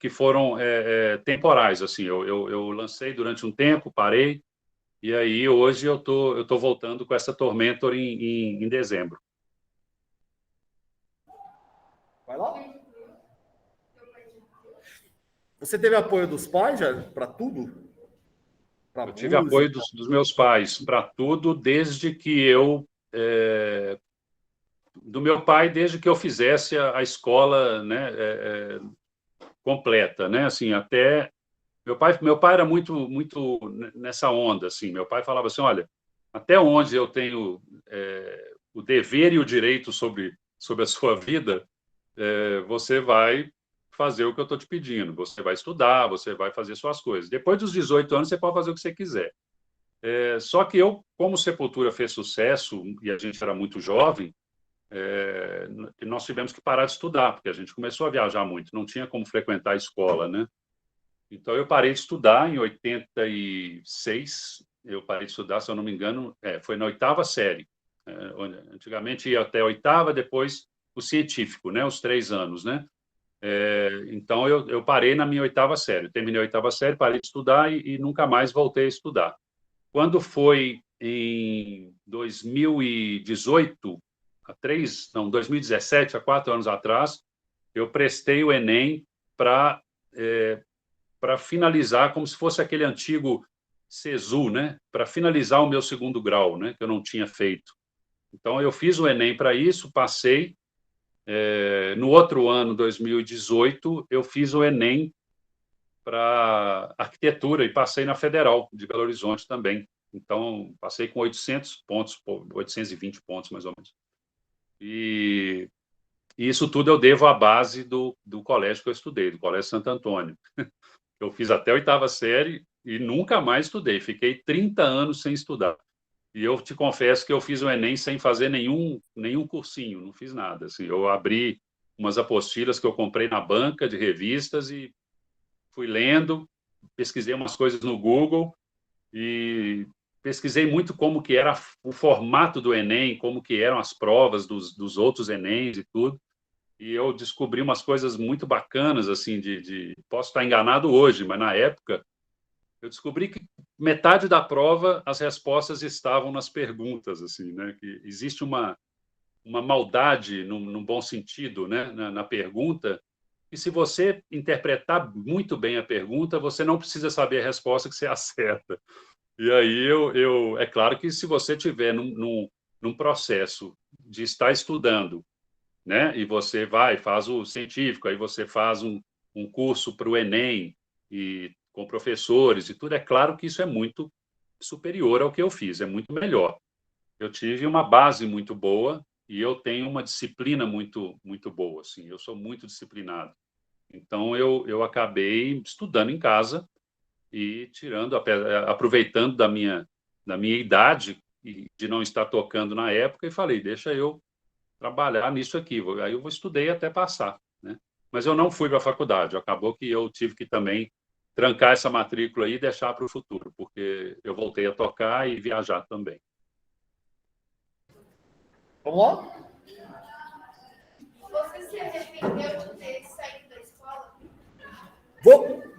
D: foram temporais, assim. Eu lancei durante um tempo, parei. E aí, hoje, eu tô voltando com essa Tormentor em dezembro.
C: Vai lá. Você teve apoio dos pais já para tudo?
D: Eu tive apoio dos meus pais para tudo, desde que eu... do meu pai, desde que eu fizesse a escola, né, completa, né? Assim, até... Meu pai era muito nessa onda, assim. Meu pai falava assim, olha, até onde eu tenho o dever e o direito sobre a sua vida, você vai fazer o que eu estou te pedindo. Você vai estudar, você vai fazer suas coisas. Depois dos 18 anos, você pode fazer o que você quiser. Só que eu, como Sepultura fez sucesso e a gente era muito jovem, nós tivemos que parar de estudar, porque a gente começou a viajar muito, não tinha como frequentar a escola, né? Então, eu parei de estudar em 86. Eu parei de estudar, se eu não me engano, foi na 8ª série. Antigamente ia até a 8ª, depois o científico, né? Os 3 anos, né? Então, eu parei na minha 8ª série. Eu terminei a 8ª série, parei de estudar e nunca mais voltei a estudar. Quando foi em 2018, 2017, há 4 anos atrás, eu prestei o Enem para finalizar, como se fosse aquele antigo SESU, né? Para finalizar o meu 2º grau, né? Que eu não tinha feito. Então, eu fiz o Enem para isso, passei. No outro ano, 2018, eu fiz o Enem para arquitetura e passei na Federal de Belo Horizonte também. Então, passei com 800 pontos, 820 pontos, mais ou menos. E isso tudo eu devo à base do colégio que eu estudei, do Colégio Santo Antônio. Eu fiz até a 8ª série e nunca mais estudei. Fiquei 30 anos sem estudar. E eu te confesso que eu fiz o Enem sem fazer nenhum cursinho, não fiz nada. Assim, eu abri umas apostilas que eu comprei na banca de revistas e fui lendo, pesquisei umas coisas no Google e pesquisei muito como que era o formato do Enem, como que eram as provas dos outros Enems e tudo. E eu descobri umas coisas muito bacanas, assim, posso estar enganado hoje, mas na época eu descobri que metade da prova as respostas estavam nas perguntas, assim, né? Que existe uma maldade, num bom sentido, né? Na pergunta, e se você interpretar muito bem a pergunta, você não precisa saber a resposta que você acerta. E aí é claro que se você tiver num processo de estar estudando, né? E você faz o científico, aí você faz um curso para o Enem e com professores e tudo, é claro que isso é muito superior ao que eu fiz, é muito melhor. Eu tive uma base muito boa e eu tenho uma disciplina muito boa, assim, eu sou muito disciplinado. Então eu acabei estudando em casa e aproveitando da minha idade e de não estar tocando na época e falei, deixa eu trabalhar nisso aqui. Aí eu estudei até passar, né? Mas eu não fui para a faculdade. Acabou que eu tive que também trancar essa matrícula aí e deixar para o futuro, porque eu voltei a tocar e viajar também.
C: Vamos lá?
A: Você se arrependeu de ter saído da escola?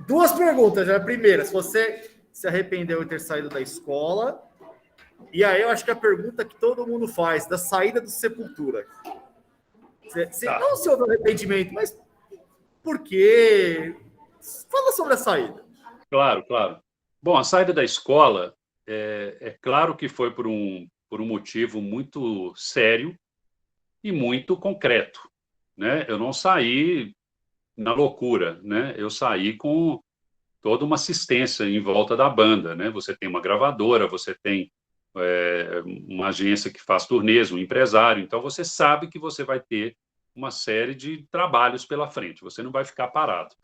C: Duas perguntas. Já. A primeira, se você se arrependeu de ter saído da escola. E aí eu acho que a pergunta que todo mundo faz, da saída do Sepultura.
D: Tá.
C: Não se houve arrependimento, mas por quê? Fala sobre a saída.
D: Claro, claro. Bom, a saída da escola, é claro que foi por um motivo muito sério e muito concreto, né? Eu não saí na loucura, né? Eu saí com toda uma assistência em volta da banda, né? Você tem uma gravadora, você tem uma agência que faz turnês, um empresário, então você sabe que você vai ter uma série de trabalhos pela frente, você não vai ficar parado.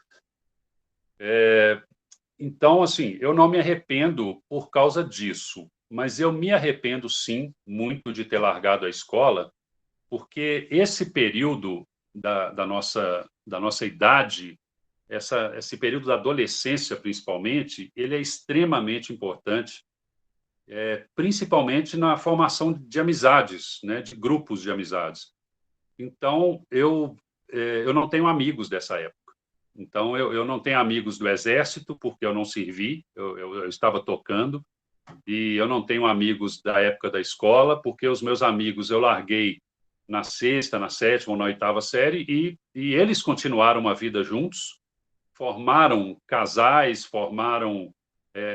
D: Então, assim, eu não me arrependo por causa disso, mas eu me arrependo, sim, muito de ter largado a escola, porque esse período da nossa idade, esse período da adolescência, principalmente, ele é extremamente importante, principalmente na formação de amizades, né, de grupos de amizades. Então, eu não tenho amigos dessa época. Então, eu não tenho amigos do Exército, porque eu não servi, eu estava tocando, e eu não tenho amigos da época da escola, porque os meus amigos eu larguei na 6ª, na 7ª ou na 8ª série, e eles continuaram uma vida juntos, formaram casais, formaram...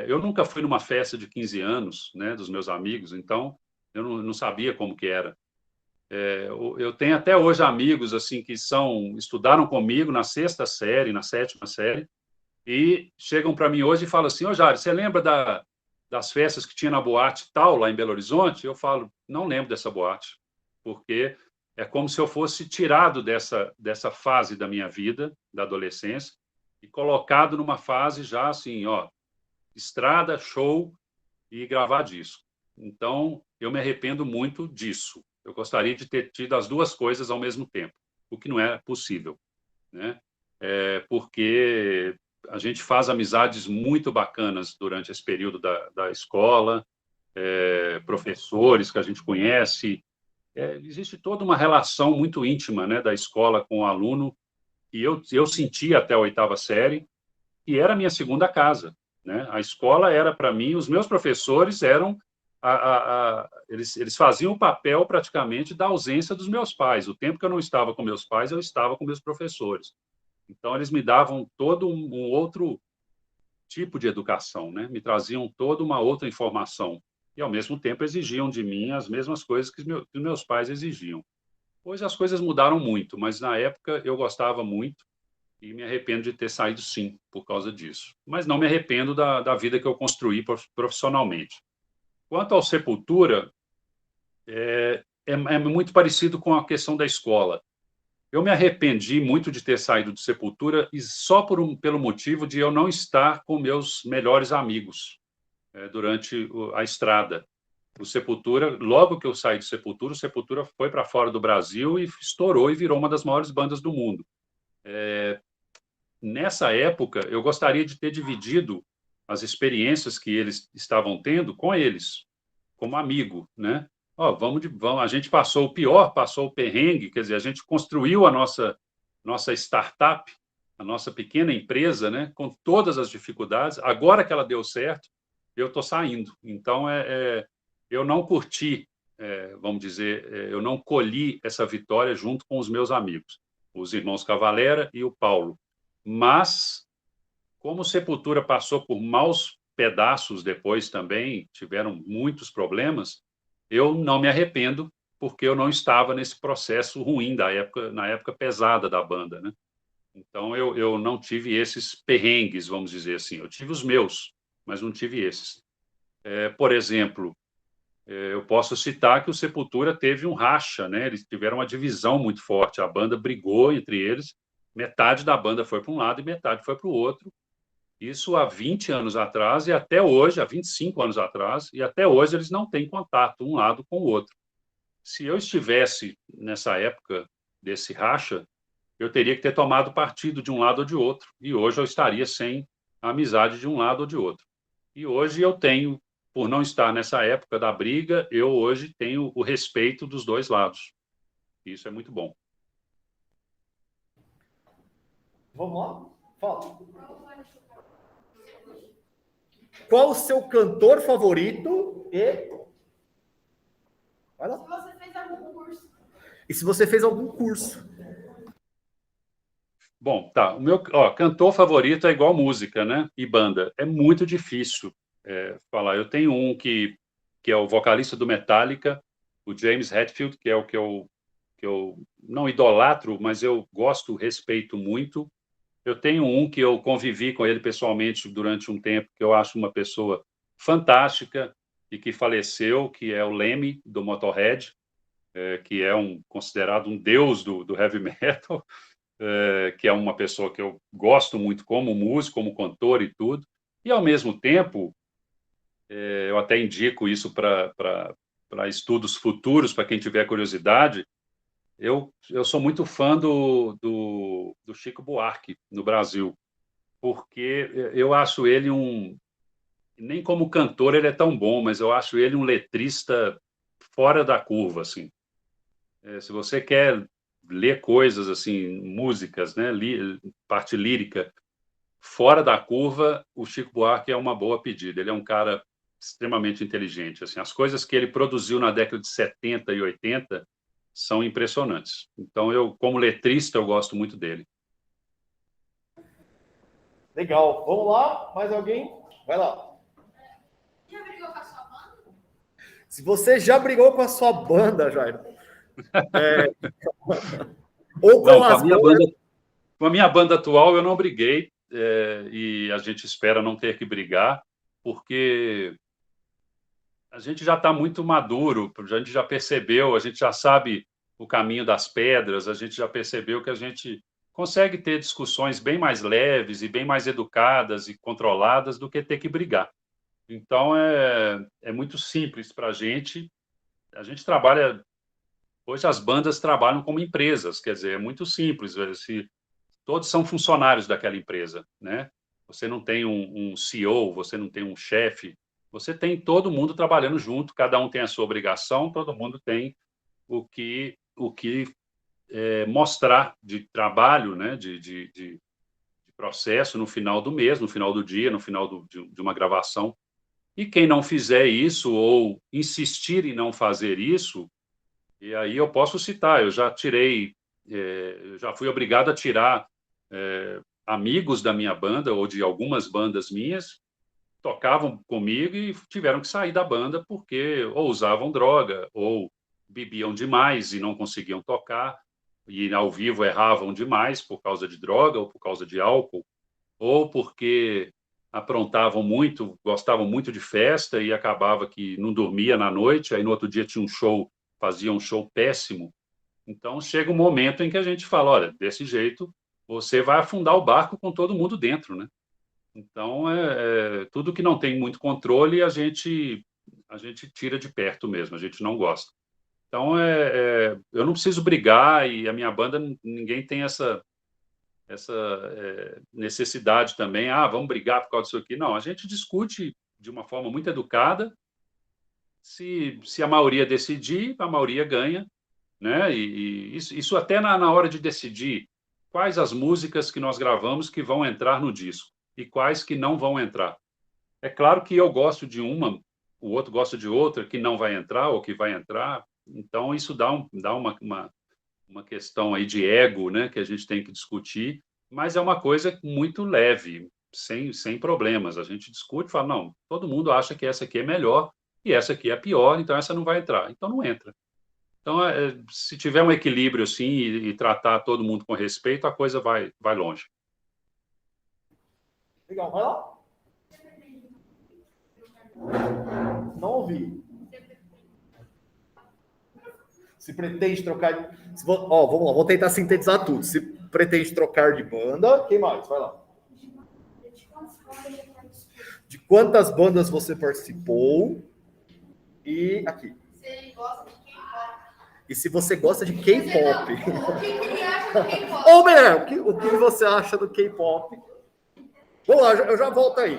D: eu nunca fui numa festa de 15 anos, né, dos meus amigos, então eu não sabia como que era. Eu tenho até hoje amigos assim que estudaram comigo na 6ª série, na 7ª série, e chegam para mim hoje e falam assim, Jário, você lembra das festas que tinha na boate tal, lá em Belo Horizonte? Eu falo, não lembro dessa boate, porque é como se eu fosse tirado dessa fase da minha vida, da adolescência, e colocado numa fase já assim, estrada, show e gravar disco. Então, eu me arrependo muito disso. Eu gostaria de ter tido as duas coisas ao mesmo tempo, o que não é possível, né? Porque a gente faz amizades muito bacanas durante esse período da escola, professores que a gente conhece, existe toda uma relação muito íntima, né, da escola com o aluno, e eu senti até a 8ª série, e era a minha segunda casa, né? A escola era, para mim, os meus professores eram... eles faziam o papel, praticamente, da ausência dos meus pais. O tempo que eu não estava com meus pais, eu estava com meus professores. Então, eles me davam todo um outro tipo de educação, né? Me traziam toda uma outra informação. E, ao mesmo tempo, exigiam de mim as mesmas coisas que os meus pais exigiam. Hoje as coisas mudaram muito, mas, na época, eu gostava muito e me arrependo de ter saído, sim, por causa disso. Mas não me arrependo da vida que eu construí profissionalmente. Quanto ao Sepultura, é muito parecido com a questão da escola. Eu me arrependi muito de ter saído do Sepultura e só pelo motivo de eu não estar com meus melhores amigos durante a estrada. O Sepultura, logo que eu saí do Sepultura, o Sepultura foi para fora do Brasil e estourou e virou uma das maiores bandas do mundo. Nessa época, eu gostaria de ter dividido as experiências que eles estavam tendo com eles, como amigo, né? Vamos, a gente passou o pior, passou o perrengue, quer dizer, a gente construiu a nossa startup, a nossa pequena empresa, né, com todas as dificuldades. Agora que ela deu certo, eu estou saindo. Então, eu não curti, vamos dizer, eu não colhi essa vitória junto com os meus amigos, os irmãos Cavalera e o Paulo. Mas, como Sepultura passou por maus pedaços depois também, tiveram muitos problemas, eu não me arrependo, porque eu não estava nesse processo ruim na época pesada da banda, né? Então, eu não tive esses perrengues, vamos dizer assim. Eu tive os meus, mas não tive esses. Por exemplo, eu posso citar que o Sepultura teve um racha, né? Eles tiveram uma divisão muito forte. A banda brigou entre eles. Metade da banda foi para um lado e metade foi para o outro. Isso há 20 anos atrás e até hoje, há 25 anos atrás, e até hoje eles não têm contato um lado com o outro. Se eu estivesse nessa época desse racha, eu teria que ter tomado partido de um lado ou de outro, e hoje eu estaria sem a amizade de um lado ou de outro. E hoje eu tenho, por não estar nessa época da briga, eu hoje tenho o respeito dos dois lados. Isso é muito bom.
C: Vamos lá? Fala. Qual o seu cantor favorito e... Vai lá.
A: Se você fez algum curso.
C: E se você fez algum curso?
D: Bom, tá. O meu cantor favorito é igual música, né? E banda. É muito difícil falar. Eu tenho um que é o vocalista do Metallica, o James Hetfield, que é o que eu não idolatro, mas eu gosto, respeito muito. Eu tenho um que eu convivi com ele pessoalmente durante um tempo, que eu acho uma pessoa fantástica e que faleceu, que é o Lemmy, do Motorhead, que é considerado um deus do heavy metal, que é uma pessoa que eu gosto muito como músico, como cantor e tudo. E, ao mesmo tempo, eu até indico isso para estudos futuros, para quem tiver curiosidade. Eu sou muito fã do Chico Buarque no Brasil, porque eu acho ele nem como cantor ele é tão bom, mas eu acho ele um letrista fora da curva, assim. Se você quer ler coisas assim, músicas, né, parte lírica fora da curva, o Chico Buarque é uma boa pedida. Ele é um cara extremamente inteligente, assim. As coisas que ele produziu na década de 70 e 80 são impressionantes. Então, como letrista, eu gosto muito dele.
C: Legal. Vamos lá? Mais alguém? Vai lá.
A: Já brigou com a sua banda?
C: Se você já brigou com a sua banda, Jair, ou com
D: Não,
C: as bandas...
D: com a minha banda atual, eu não briguei, e a gente espera não ter que brigar, porque a gente já está muito maduro, a gente já percebeu, a gente já sabe o caminho das pedras, a gente já percebeu que a gente consegue ter discussões bem mais leves e bem mais educadas e controladas do que ter que brigar. Então, é muito simples para a gente trabalha... Hoje as bandas trabalham como empresas, quer dizer, é muito simples, todos são funcionários daquela empresa, né? Você não tem um CEO, você não tem um chefe, você tem todo mundo trabalhando junto, cada um tem a sua obrigação, todo mundo tem o que mostrar de trabalho, né? de processo no final do mês, no final do dia, no final de uma gravação. E quem não fizer isso ou insistir em não fazer isso, e aí eu posso citar, eu já já fui obrigado a tirar amigos da minha banda ou de algumas bandas minhas, tocavam comigo e tiveram que sair da banda porque ou usavam droga ou bebiam demais e não conseguiam tocar, e ao vivo erravam demais por causa de droga ou por causa de álcool, ou porque aprontavam muito, gostavam muito de festa e acabava que não dormia na noite, aí no outro dia tinha um show, fazia um show péssimo. Então, chega um momento em que a gente fala, olha, desse jeito, você vai afundar o barco com todo mundo dentro, né? Então, tudo que não tem muito controle, a gente tira de perto mesmo, a gente não gosta. Então, eu não preciso brigar e a minha banda, ninguém tem essa necessidade também, vamos brigar por causa disso aqui. Não, a gente discute de uma forma muito educada. Se a maioria decidir, a maioria ganha, né? E isso até na hora de decidir quais as músicas que nós gravamos que vão entrar no disco e quais que não vão entrar. É claro que eu gosto de uma, o outro gosta de outra que não vai entrar ou que vai entrar. Então, isso dá uma questão aí de ego, né, que a gente tem que discutir, mas é uma coisa muito leve, sem problemas. A gente discute e fala, não, todo mundo acha que essa aqui é melhor e essa aqui é pior, então essa não vai entrar. Então, não entra. Então, se tiver um equilíbrio assim e tratar todo mundo com respeito, a coisa vai longe.
C: Legal, vai lá. Não ouvi. Se pretende trocar... vamos lá, vou tentar sintetizar tudo. Se pretende trocar de banda, quem mais? Vai lá. De quantas bandas você participou? E aqui.
A: Se ele gosta de K-pop.
C: E se você gosta de K-pop?
A: O que ele acha do K-pop?
C: Ou melhor, o que você acha do K-pop? Vamos lá, eu já volto aí.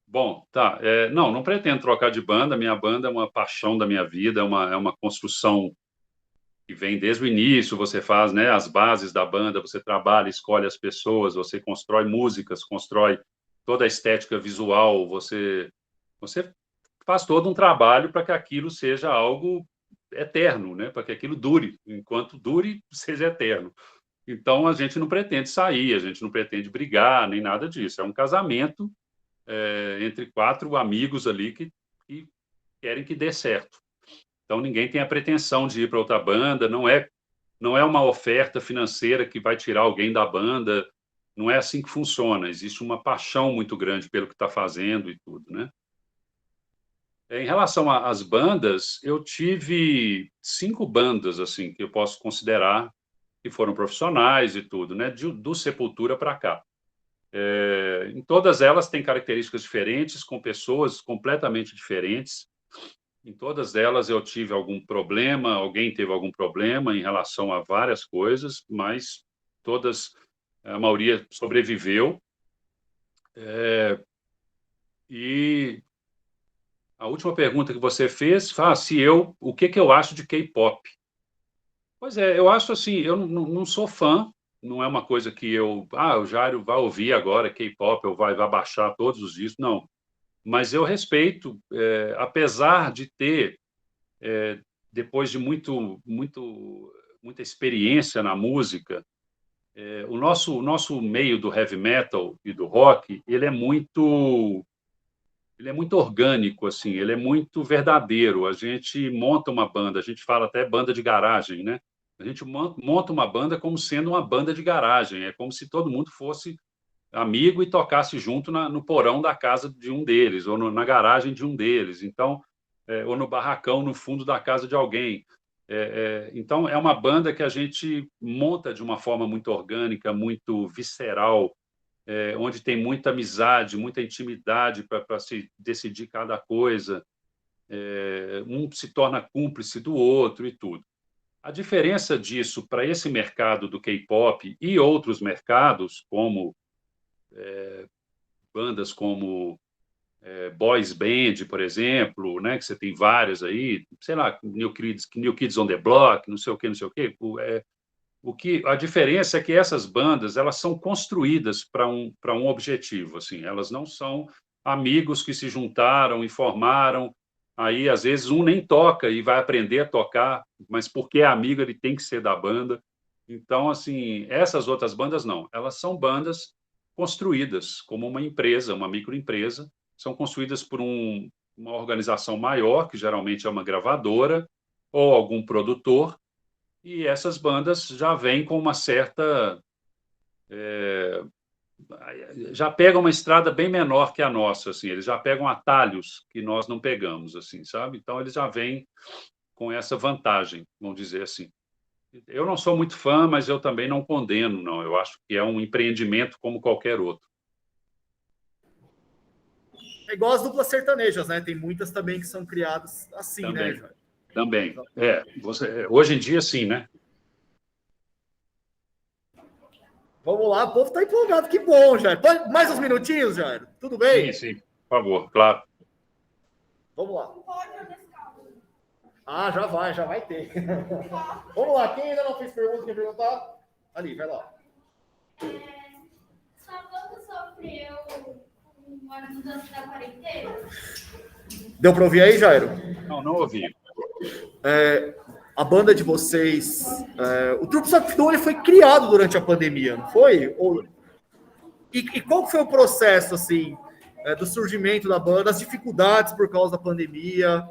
D: Bom, tá. Não pretendo trocar de banda. Minha banda é uma paixão da minha vida, é uma construção que vem desde o início. Você faz, né, as bases da banda, você trabalha, escolhe as pessoas, você constrói músicas, constrói toda a estética visual, você faz todo um trabalho para que aquilo seja algo eterno, né, para que aquilo dure, enquanto dure, seja eterno. Então, a gente não pretende sair, a gente não pretende brigar, nem nada disso. É um casamento entre 4 amigos ali que querem que dê certo. Então, ninguém tem a pretensão de ir para outra banda, não é uma oferta financeira que vai tirar alguém da banda, não é assim que funciona. Existe uma paixão muito grande pelo que está fazendo e tudo, né? Em relação às bandas, eu tive 5 bandas, assim, que eu posso considerar que foram profissionais e tudo, né? Do Sepultura para cá. Em todas elas tem características diferentes, com pessoas completamente diferentes. Em todas elas eu tive algum problema, alguém teve algum problema em relação a várias coisas, mas a maioria sobreviveu. E a última pergunta que você fez, o que eu acho de K-pop? Pois eu acho assim, eu não sou fã, não é uma coisa que o Jairo vai ouvir agora K-pop, ou vai baixar todos os discos, não. Mas eu respeito, apesar de ter, depois de muita experiência na música, o nosso meio do heavy metal e do rock, ele é muito orgânico, assim, ele é muito verdadeiro. A gente monta uma banda, a gente fala até banda de garagem, né? A gente monta uma banda como sendo uma banda de garagem, é como se todo mundo fosse amigo e tocasse junto no porão da casa de um deles, ou na garagem de um deles, então, ou no barracão no fundo da casa de alguém. Então, é uma banda que a gente monta de uma forma muito orgânica, muito visceral, onde tem muita amizade, muita intimidade para se decidir cada coisa. Um se torna cúmplice do outro e tudo. A diferença disso para esse mercado do K-pop e outros mercados, como bandas como Boys Band, por exemplo, né, que você tem várias aí, sei lá, New Kids on the Block, não sei o quê. A diferença é que essas bandas, elas são construídas para um objetivo, assim, elas não são amigos que se juntaram e formaram, aí às vezes um nem toca e vai aprender a tocar, mas porque é amigo ele tem que ser da banda. Então, assim, essas outras bandas não, elas são bandas construídas como uma empresa, uma microempresa, são construídas por uma organização maior, que geralmente é uma gravadora ou algum produtor, e essas bandas já vêm com uma certa já pegam uma estrada bem menor que a nossa, assim, eles já pegam atalhos que nós não pegamos, assim, sabe? Então, eles já vêm com essa vantagem, vamos dizer assim. Eu não sou muito fã, mas eu também não condeno, não. Eu acho que é um empreendimento como qualquer outro.
C: É igual as duplas sertanejas, né? Tem muitas também que são criadas assim,
D: Também.
C: né, Jairo?
D: Também. Hoje em dia, sim, né?
C: Vamos lá, o povo tá empolgado, que bom, Jairo. Mais uns minutinhos, Jairo? Tudo bem?
D: Sim, por favor, claro.
C: Vamos lá.
A: Não pode nesse carro.
C: Ah, já vai ter. Vamos lá, quem ainda não fez pergunta, quer perguntar? Ali, vai lá.
F: Sua banda sofreu uma mudança da quarentena?
C: Deu para ouvir aí, Jairo?
D: Não ouvi.
C: A banda de vocês, o Troops of Doom, ele foi criado durante a pandemia, não foi? E qual foi o processo, assim, do surgimento da banda, as dificuldades por causa da pandemia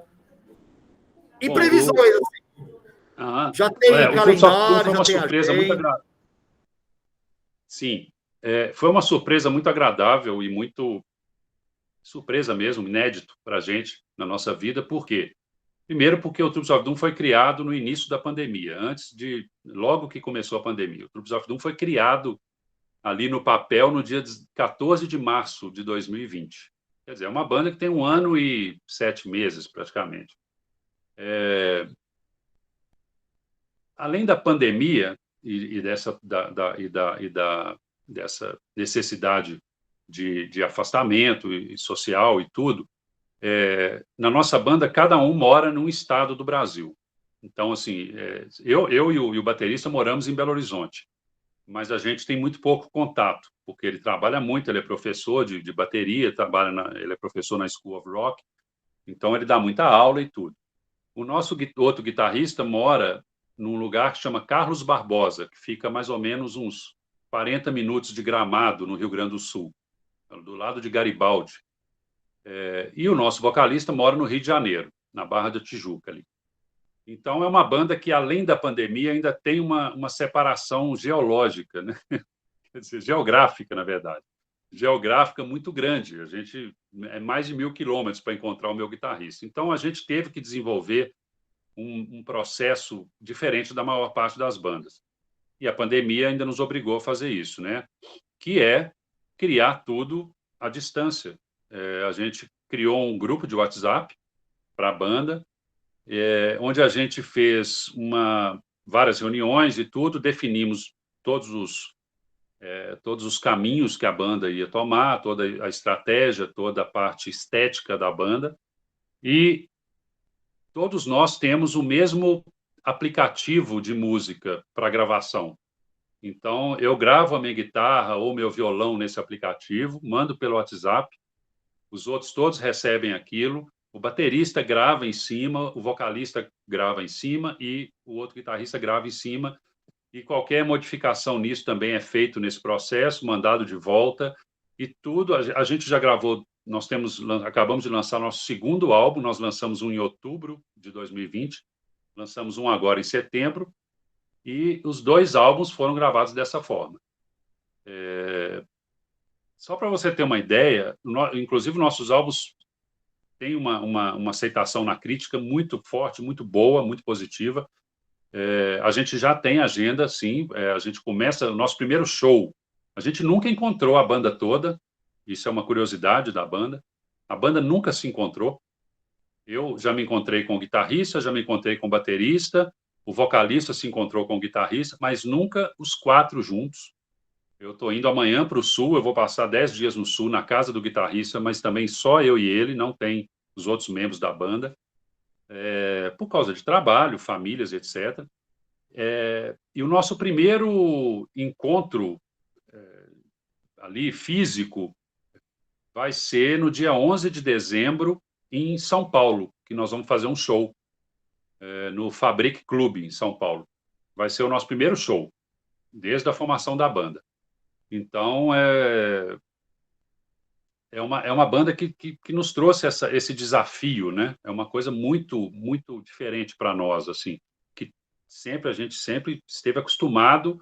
C: e
D: Bom,
C: previsões, assim? Já tem
D: o Troops of Doom
C: calendário,
D: foi
C: já
D: uma
C: tem
D: surpresa muito
C: agenda?
D: agradável. Sim, foi uma surpresa muito agradável e muito surpresa mesmo, inédito para a gente na nossa vida. Por quê? Primeiro, porque o Troops of Doom foi criado no início da pandemia, logo que começou a pandemia. O Troops of Doom foi criado ali no papel no dia 14 de março de 2020. Quer dizer, é uma banda que tem 1 ano e 7 meses, praticamente. Além da pandemia e dessa necessidade de afastamento e social e tudo, na nossa banda, cada um mora num estado do Brasil. Então, assim, eu e o baterista moramos em Belo Horizonte, mas a gente tem muito pouco contato, porque ele trabalha muito, ele é professor de bateria, ele é professor na School of Rock, então ele dá muita aula e tudo. O nosso outro guitarrista mora num lugar que chama Carlos Barbosa, que fica mais ou menos uns 40 minutos de Gramado, no Rio Grande do Sul, do lado de Garibaldi. E o nosso vocalista mora no Rio de Janeiro, na Barra da Tijuca ali. Então, é uma banda que, além da pandemia, ainda tem uma separação geológica, né? Quer dizer, geográfica, na verdade. Geográfica muito grande. A gente é mais de 1.000 quilômetros para encontrar o meu guitarrista. Então, a gente teve que desenvolver um processo diferente da maior parte das bandas. E a pandemia ainda nos obrigou a fazer isso, né? Que é criar tudo à distância. A gente criou um grupo de WhatsApp para a banda, onde a gente fez várias reuniões e tudo, definimos todos os caminhos que a banda ia tomar, toda a estratégia, toda a parte estética da banda, e todos nós temos o mesmo aplicativo de música para gravação. Então, eu gravo a minha guitarra ou meu violão nesse aplicativo, mando pelo WhatsApp, os outros todos recebem aquilo, o baterista grava em cima, o vocalista grava em cima e o outro guitarrista grava em cima, e qualquer modificação nisso também é feito nesse processo, mandado de volta, e tudo, a gente já gravou, acabamos de lançar nosso segundo álbum, nós lançamos um em outubro de 2020, lançamos um agora em setembro, e os 2 álbuns foram gravados dessa forma. Só para você ter uma ideia, inclusive nossos álbuns têm uma aceitação na crítica muito forte, muito boa, muito positiva. A gente já tem agenda, sim, a gente começa o nosso primeiro show. A gente nunca encontrou a banda toda, isso é uma curiosidade da banda. A banda nunca se encontrou. Eu já me encontrei com o guitarrista, já me encontrei com o baterista, o vocalista se encontrou com o guitarrista, mas nunca os 4 juntos. Eu estou indo amanhã para o Sul, eu vou passar 10 dias no Sul, na casa do guitarrista, mas também só eu e ele, não tem os outros membros da banda, por causa de trabalho, famílias, etc. E o nosso primeiro encontro ali, físico, vai ser no dia 11 de dezembro, em São Paulo, que nós vamos fazer um show no Fabric Club, em São Paulo. Vai ser o nosso primeiro show, desde a formação da banda. Então, é uma banda que nos trouxe esse desafio, né? É uma coisa muito, muito diferente para nós, assim, que a gente sempre esteve acostumado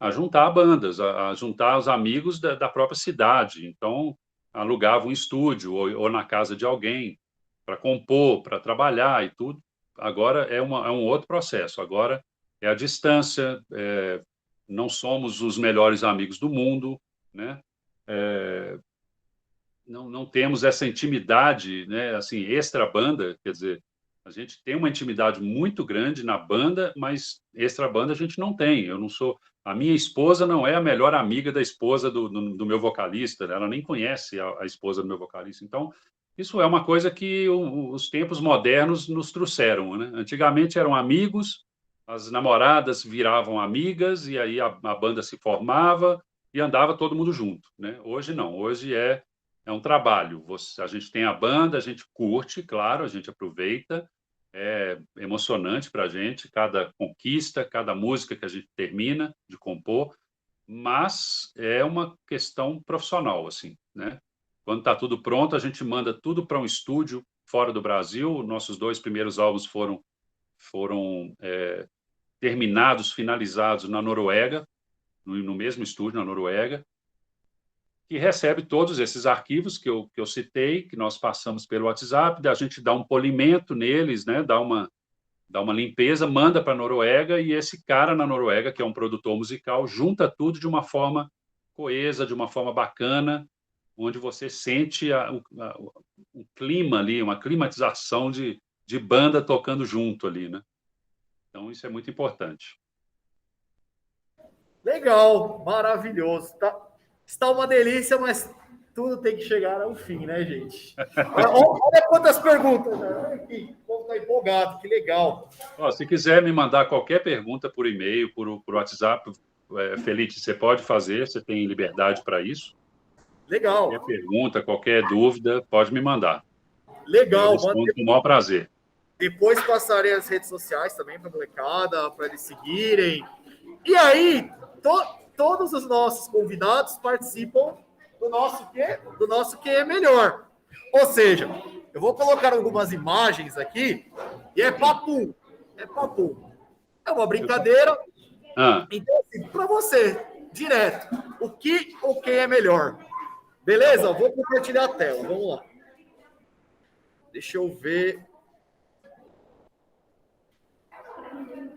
D: a juntar bandas, a juntar os amigos da própria cidade. Então, alugava um estúdio ou na casa de alguém para compor, para trabalhar e tudo. Agora é um outro processo. Agora é a distância, não somos os melhores amigos do mundo, né? Não temos essa intimidade, né? Assim, extra-banda, quer dizer, a gente tem uma intimidade muito grande na banda, mas extra-banda a gente não tem. Eu não sou... A minha esposa não é a melhor amiga da esposa do meu vocalista, né? Ela nem conhece a esposa do meu vocalista. Então, isso é uma coisa que os tempos modernos nos trouxeram, né? Antigamente eram amigos, as namoradas viravam amigas, e aí a banda se formava e andava todo mundo junto, né? Hoje não, hoje é um trabalho. A gente tem a banda, a gente curte, claro, a gente aproveita, é emocionante para a gente, cada conquista, cada música que a gente termina de compor, mas é uma questão profissional, assim, né? Quando está tudo pronto, a gente manda tudo para um estúdio fora do Brasil. Nossos 2 primeiros álbuns foram terminados, finalizados na Noruega, no mesmo estúdio, na Noruega, que recebe todos esses arquivos que eu citei, que nós passamos pelo WhatsApp, a gente dá um polimento neles, né? Dá uma limpeza, manda para a Noruega, e esse cara na Noruega, que é um produtor musical, junta tudo de uma forma coesa, de uma forma bacana, onde você sente um clima ali, uma climatização de banda tocando junto ali, né? Então, isso é muito importante.
C: Legal, maravilhoso. Está uma delícia, mas tudo tem que chegar ao fim, né, gente? Olha quantas perguntas, né? Olha aqui, o povo está empolgado, que legal.
D: Se quiser me mandar qualquer pergunta por e-mail, por WhatsApp, Felipe, você pode fazer, você tem liberdade para isso.
C: Legal.
D: Qualquer pergunta, qualquer dúvida, pode me mandar.
C: Legal.
D: Eu respondo com o maior prazer.
C: Depois passarei as redes sociais também para a molecada, para eles seguirem. E aí, todos os nossos convidados participam do nosso que é melhor. Ou seja, eu vou colocar algumas imagens aqui e é papo. É papo. É uma brincadeira. Então, assim, para você, direto, o que é melhor? Beleza? Vou compartilhar a tela. Vamos lá. Deixa eu ver.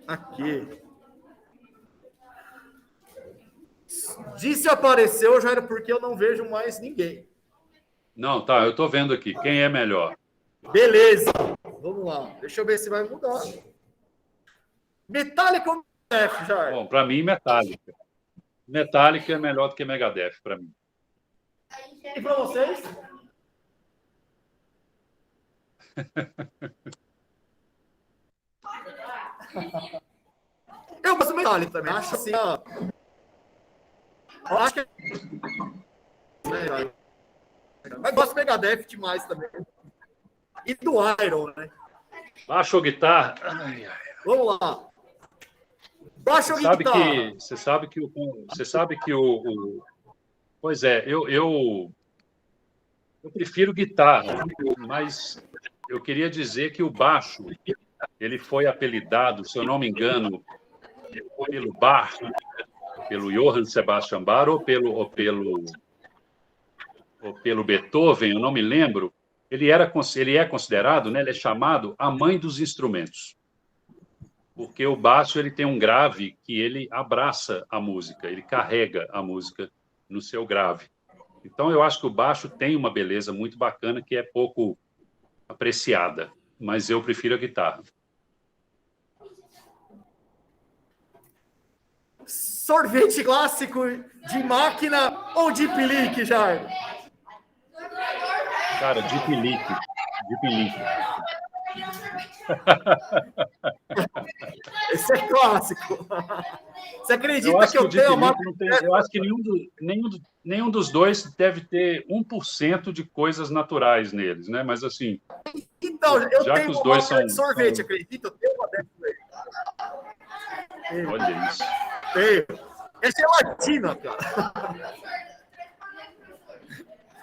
C: Aqui. Disse apareceu, já era porque eu não vejo mais ninguém.
D: Não, tá, eu estou vendo aqui. Quem é melhor?
C: Beleza. Vamos lá. Deixa eu ver se vai mudar. Metallica ou Megadeth, Jair?
D: Bom, para mim, Metallica. Metallica é melhor do que Megadeth, para mim.
C: E para vocês? Eu gosto do Metallica também. Acho assim, eu acho que mas gosto do Megadeth demais também. E do Iron, né?
D: Baixo ou guitarra?
C: Vamos lá. Baixo ou guitarra?
D: Você sabe que o pois é, eu prefiro guitarra, mas eu queria dizer que o baixo, ele foi apelidado, se eu não me engano, pelo Bach, pelo Johann Sebastian Bach ou pelo Beethoven, eu não me lembro. Ele é considerado, né, ele é chamado a mãe dos instrumentos, porque o baixo ele tem um grave que ele abraça a música, ele carrega a música no seu grave. Então, eu acho que o baixo tem uma beleza muito bacana que é pouco apreciada, mas eu prefiro a guitarra.
C: Sorvete clássico de máquina ou de pelique, Jair?
D: Cara, de pelique.
C: Esse é clássico. Você acredita que eu tenho uma...
D: Eu acho que nenhum dos dois deve ter 1% de coisas naturais neles, né? Mas assim...
C: Então, eu
D: já
C: tenho
D: que os dois
C: uma de sorvete, acredita? Eu tenho uma dessas aí.
D: Olha isso.
C: É gelatina, cara.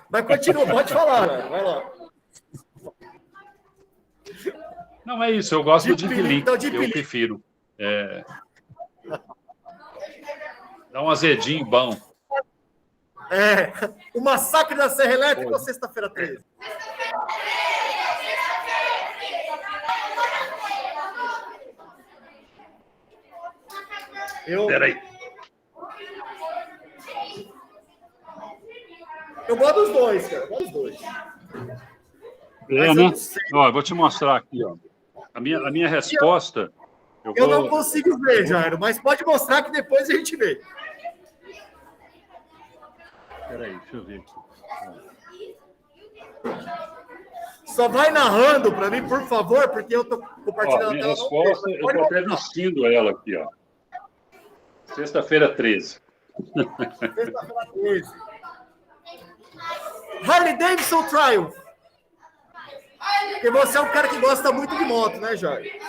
C: Mas continua, pode falar, né? Vai lá.
D: Não, é isso, eu gosto de pelique,
C: então, de
D: eu prefiro. Dá um azedinho bom.
C: É, o massacre da Serra Elétrica ou sexta-feira 13?
D: Peraí.
C: Eu gosto dos dois, cara. Eu gosto dos dois.
D: É, né? Ó, eu vou te mostrar aqui, ó. A minha resposta.
C: Eu não consigo ver, Jairo, mas pode mostrar que depois a gente vê.
D: Peraí, deixa eu ver aqui.
C: Só vai narrando para mim, por favor, porque eu tô compartilhando
D: Ó, minha
C: a tela.
D: resposta, eu tô até vestindo ela aqui, ó. Sexta-feira 13.
C: Sexta-feira 13. Harley Davidson Triumph. Porque você é um cara que gosta muito de moto, né, Jair?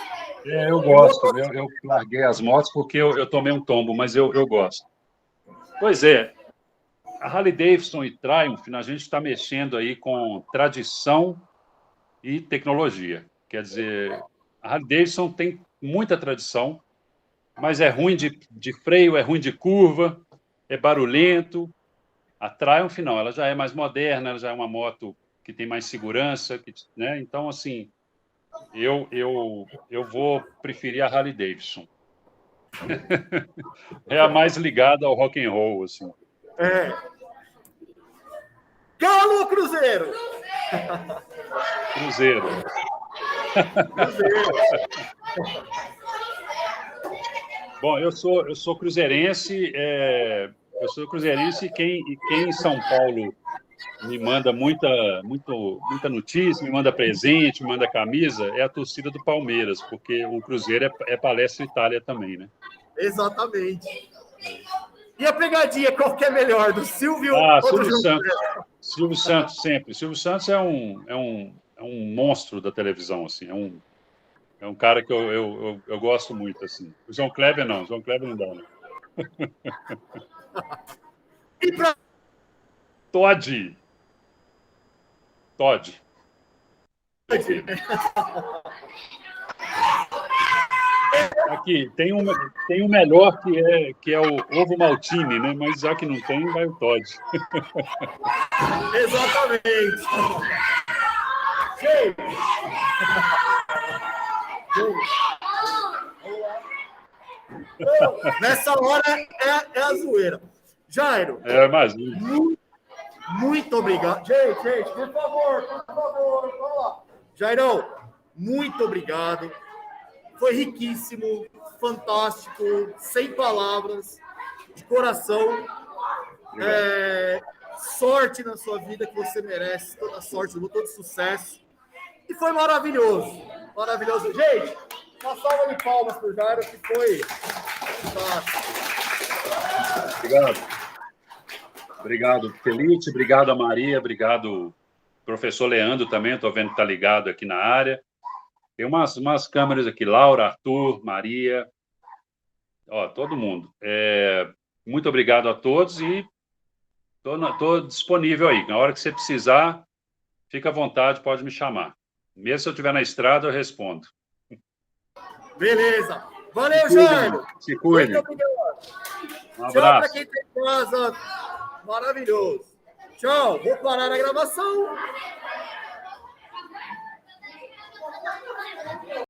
D: É, eu gosto. Eu larguei as motos porque eu tomei um tombo, mas eu gosto. Pois é. A Harley Davidson e Triumph, a gente está mexendo aí com tradição e tecnologia. Quer dizer, a Harley Davidson tem muita tradição, mas é ruim de freio, é ruim de curva, é barulhento. A Triumph não, ela já é mais moderna, ela já é uma moto que tem mais segurança, né? Então, assim, eu vou preferir a Harley Davidson. É a mais ligada ao rock and roll, assim.
C: É. Galo ou Cruzeiro?
D: Cruzeiro. Bom, eu sou cruzeirense, eu sou cruzeirense e quem em São Paulo me manda muita notícia, me manda presente, me manda camisa, é a torcida do Palmeiras, porque o Cruzeiro é Palestra Itália também, né?
C: Exatamente. E a pegadinha, qual que é melhor, do Silvio
D: ou do
C: Silvio
D: Santos? Silvio Santos, sempre. Silvio Santos é um monstro da televisão, assim, é um cara que eu gosto muito, assim. O João Kleber não dá, né?
C: E pra...
D: Todd. Aqui, tem um melhor que é o ovo maltine, né? Mas já que não tem, vai o Todd.
C: Exatamente. Gente. Nessa hora é a zoeira. Jairo.
D: Imagina.
C: Muito obrigado. Gente, por favor, vamos lá. Jairão, muito obrigado. Foi riquíssimo, fantástico, sem palavras, de coração. Sorte na sua vida que você merece, toda sorte, todo sucesso. E foi maravilhoso, maravilhoso. Gente, uma salva de palmas para o Jairo, que foi fantástico.
D: Obrigado, Felipe. Obrigado a Maria. Obrigado, professor Leandro também. Estou vendo que está ligado aqui na área. Tem umas câmeras aqui. Laura, Arthur, Maria. Ó, todo mundo. Muito obrigado a todos e estou disponível aí. Na hora que você precisar, fica à vontade, pode me chamar. Mesmo se eu estiver na estrada, eu respondo.
C: Beleza. Valeu, Jairo.
D: Se cuide.
C: Muito obrigado.
D: Um abraço.
C: Tchau para quem está em casa. Maravilhoso. Tchau. Vou parar a gravação.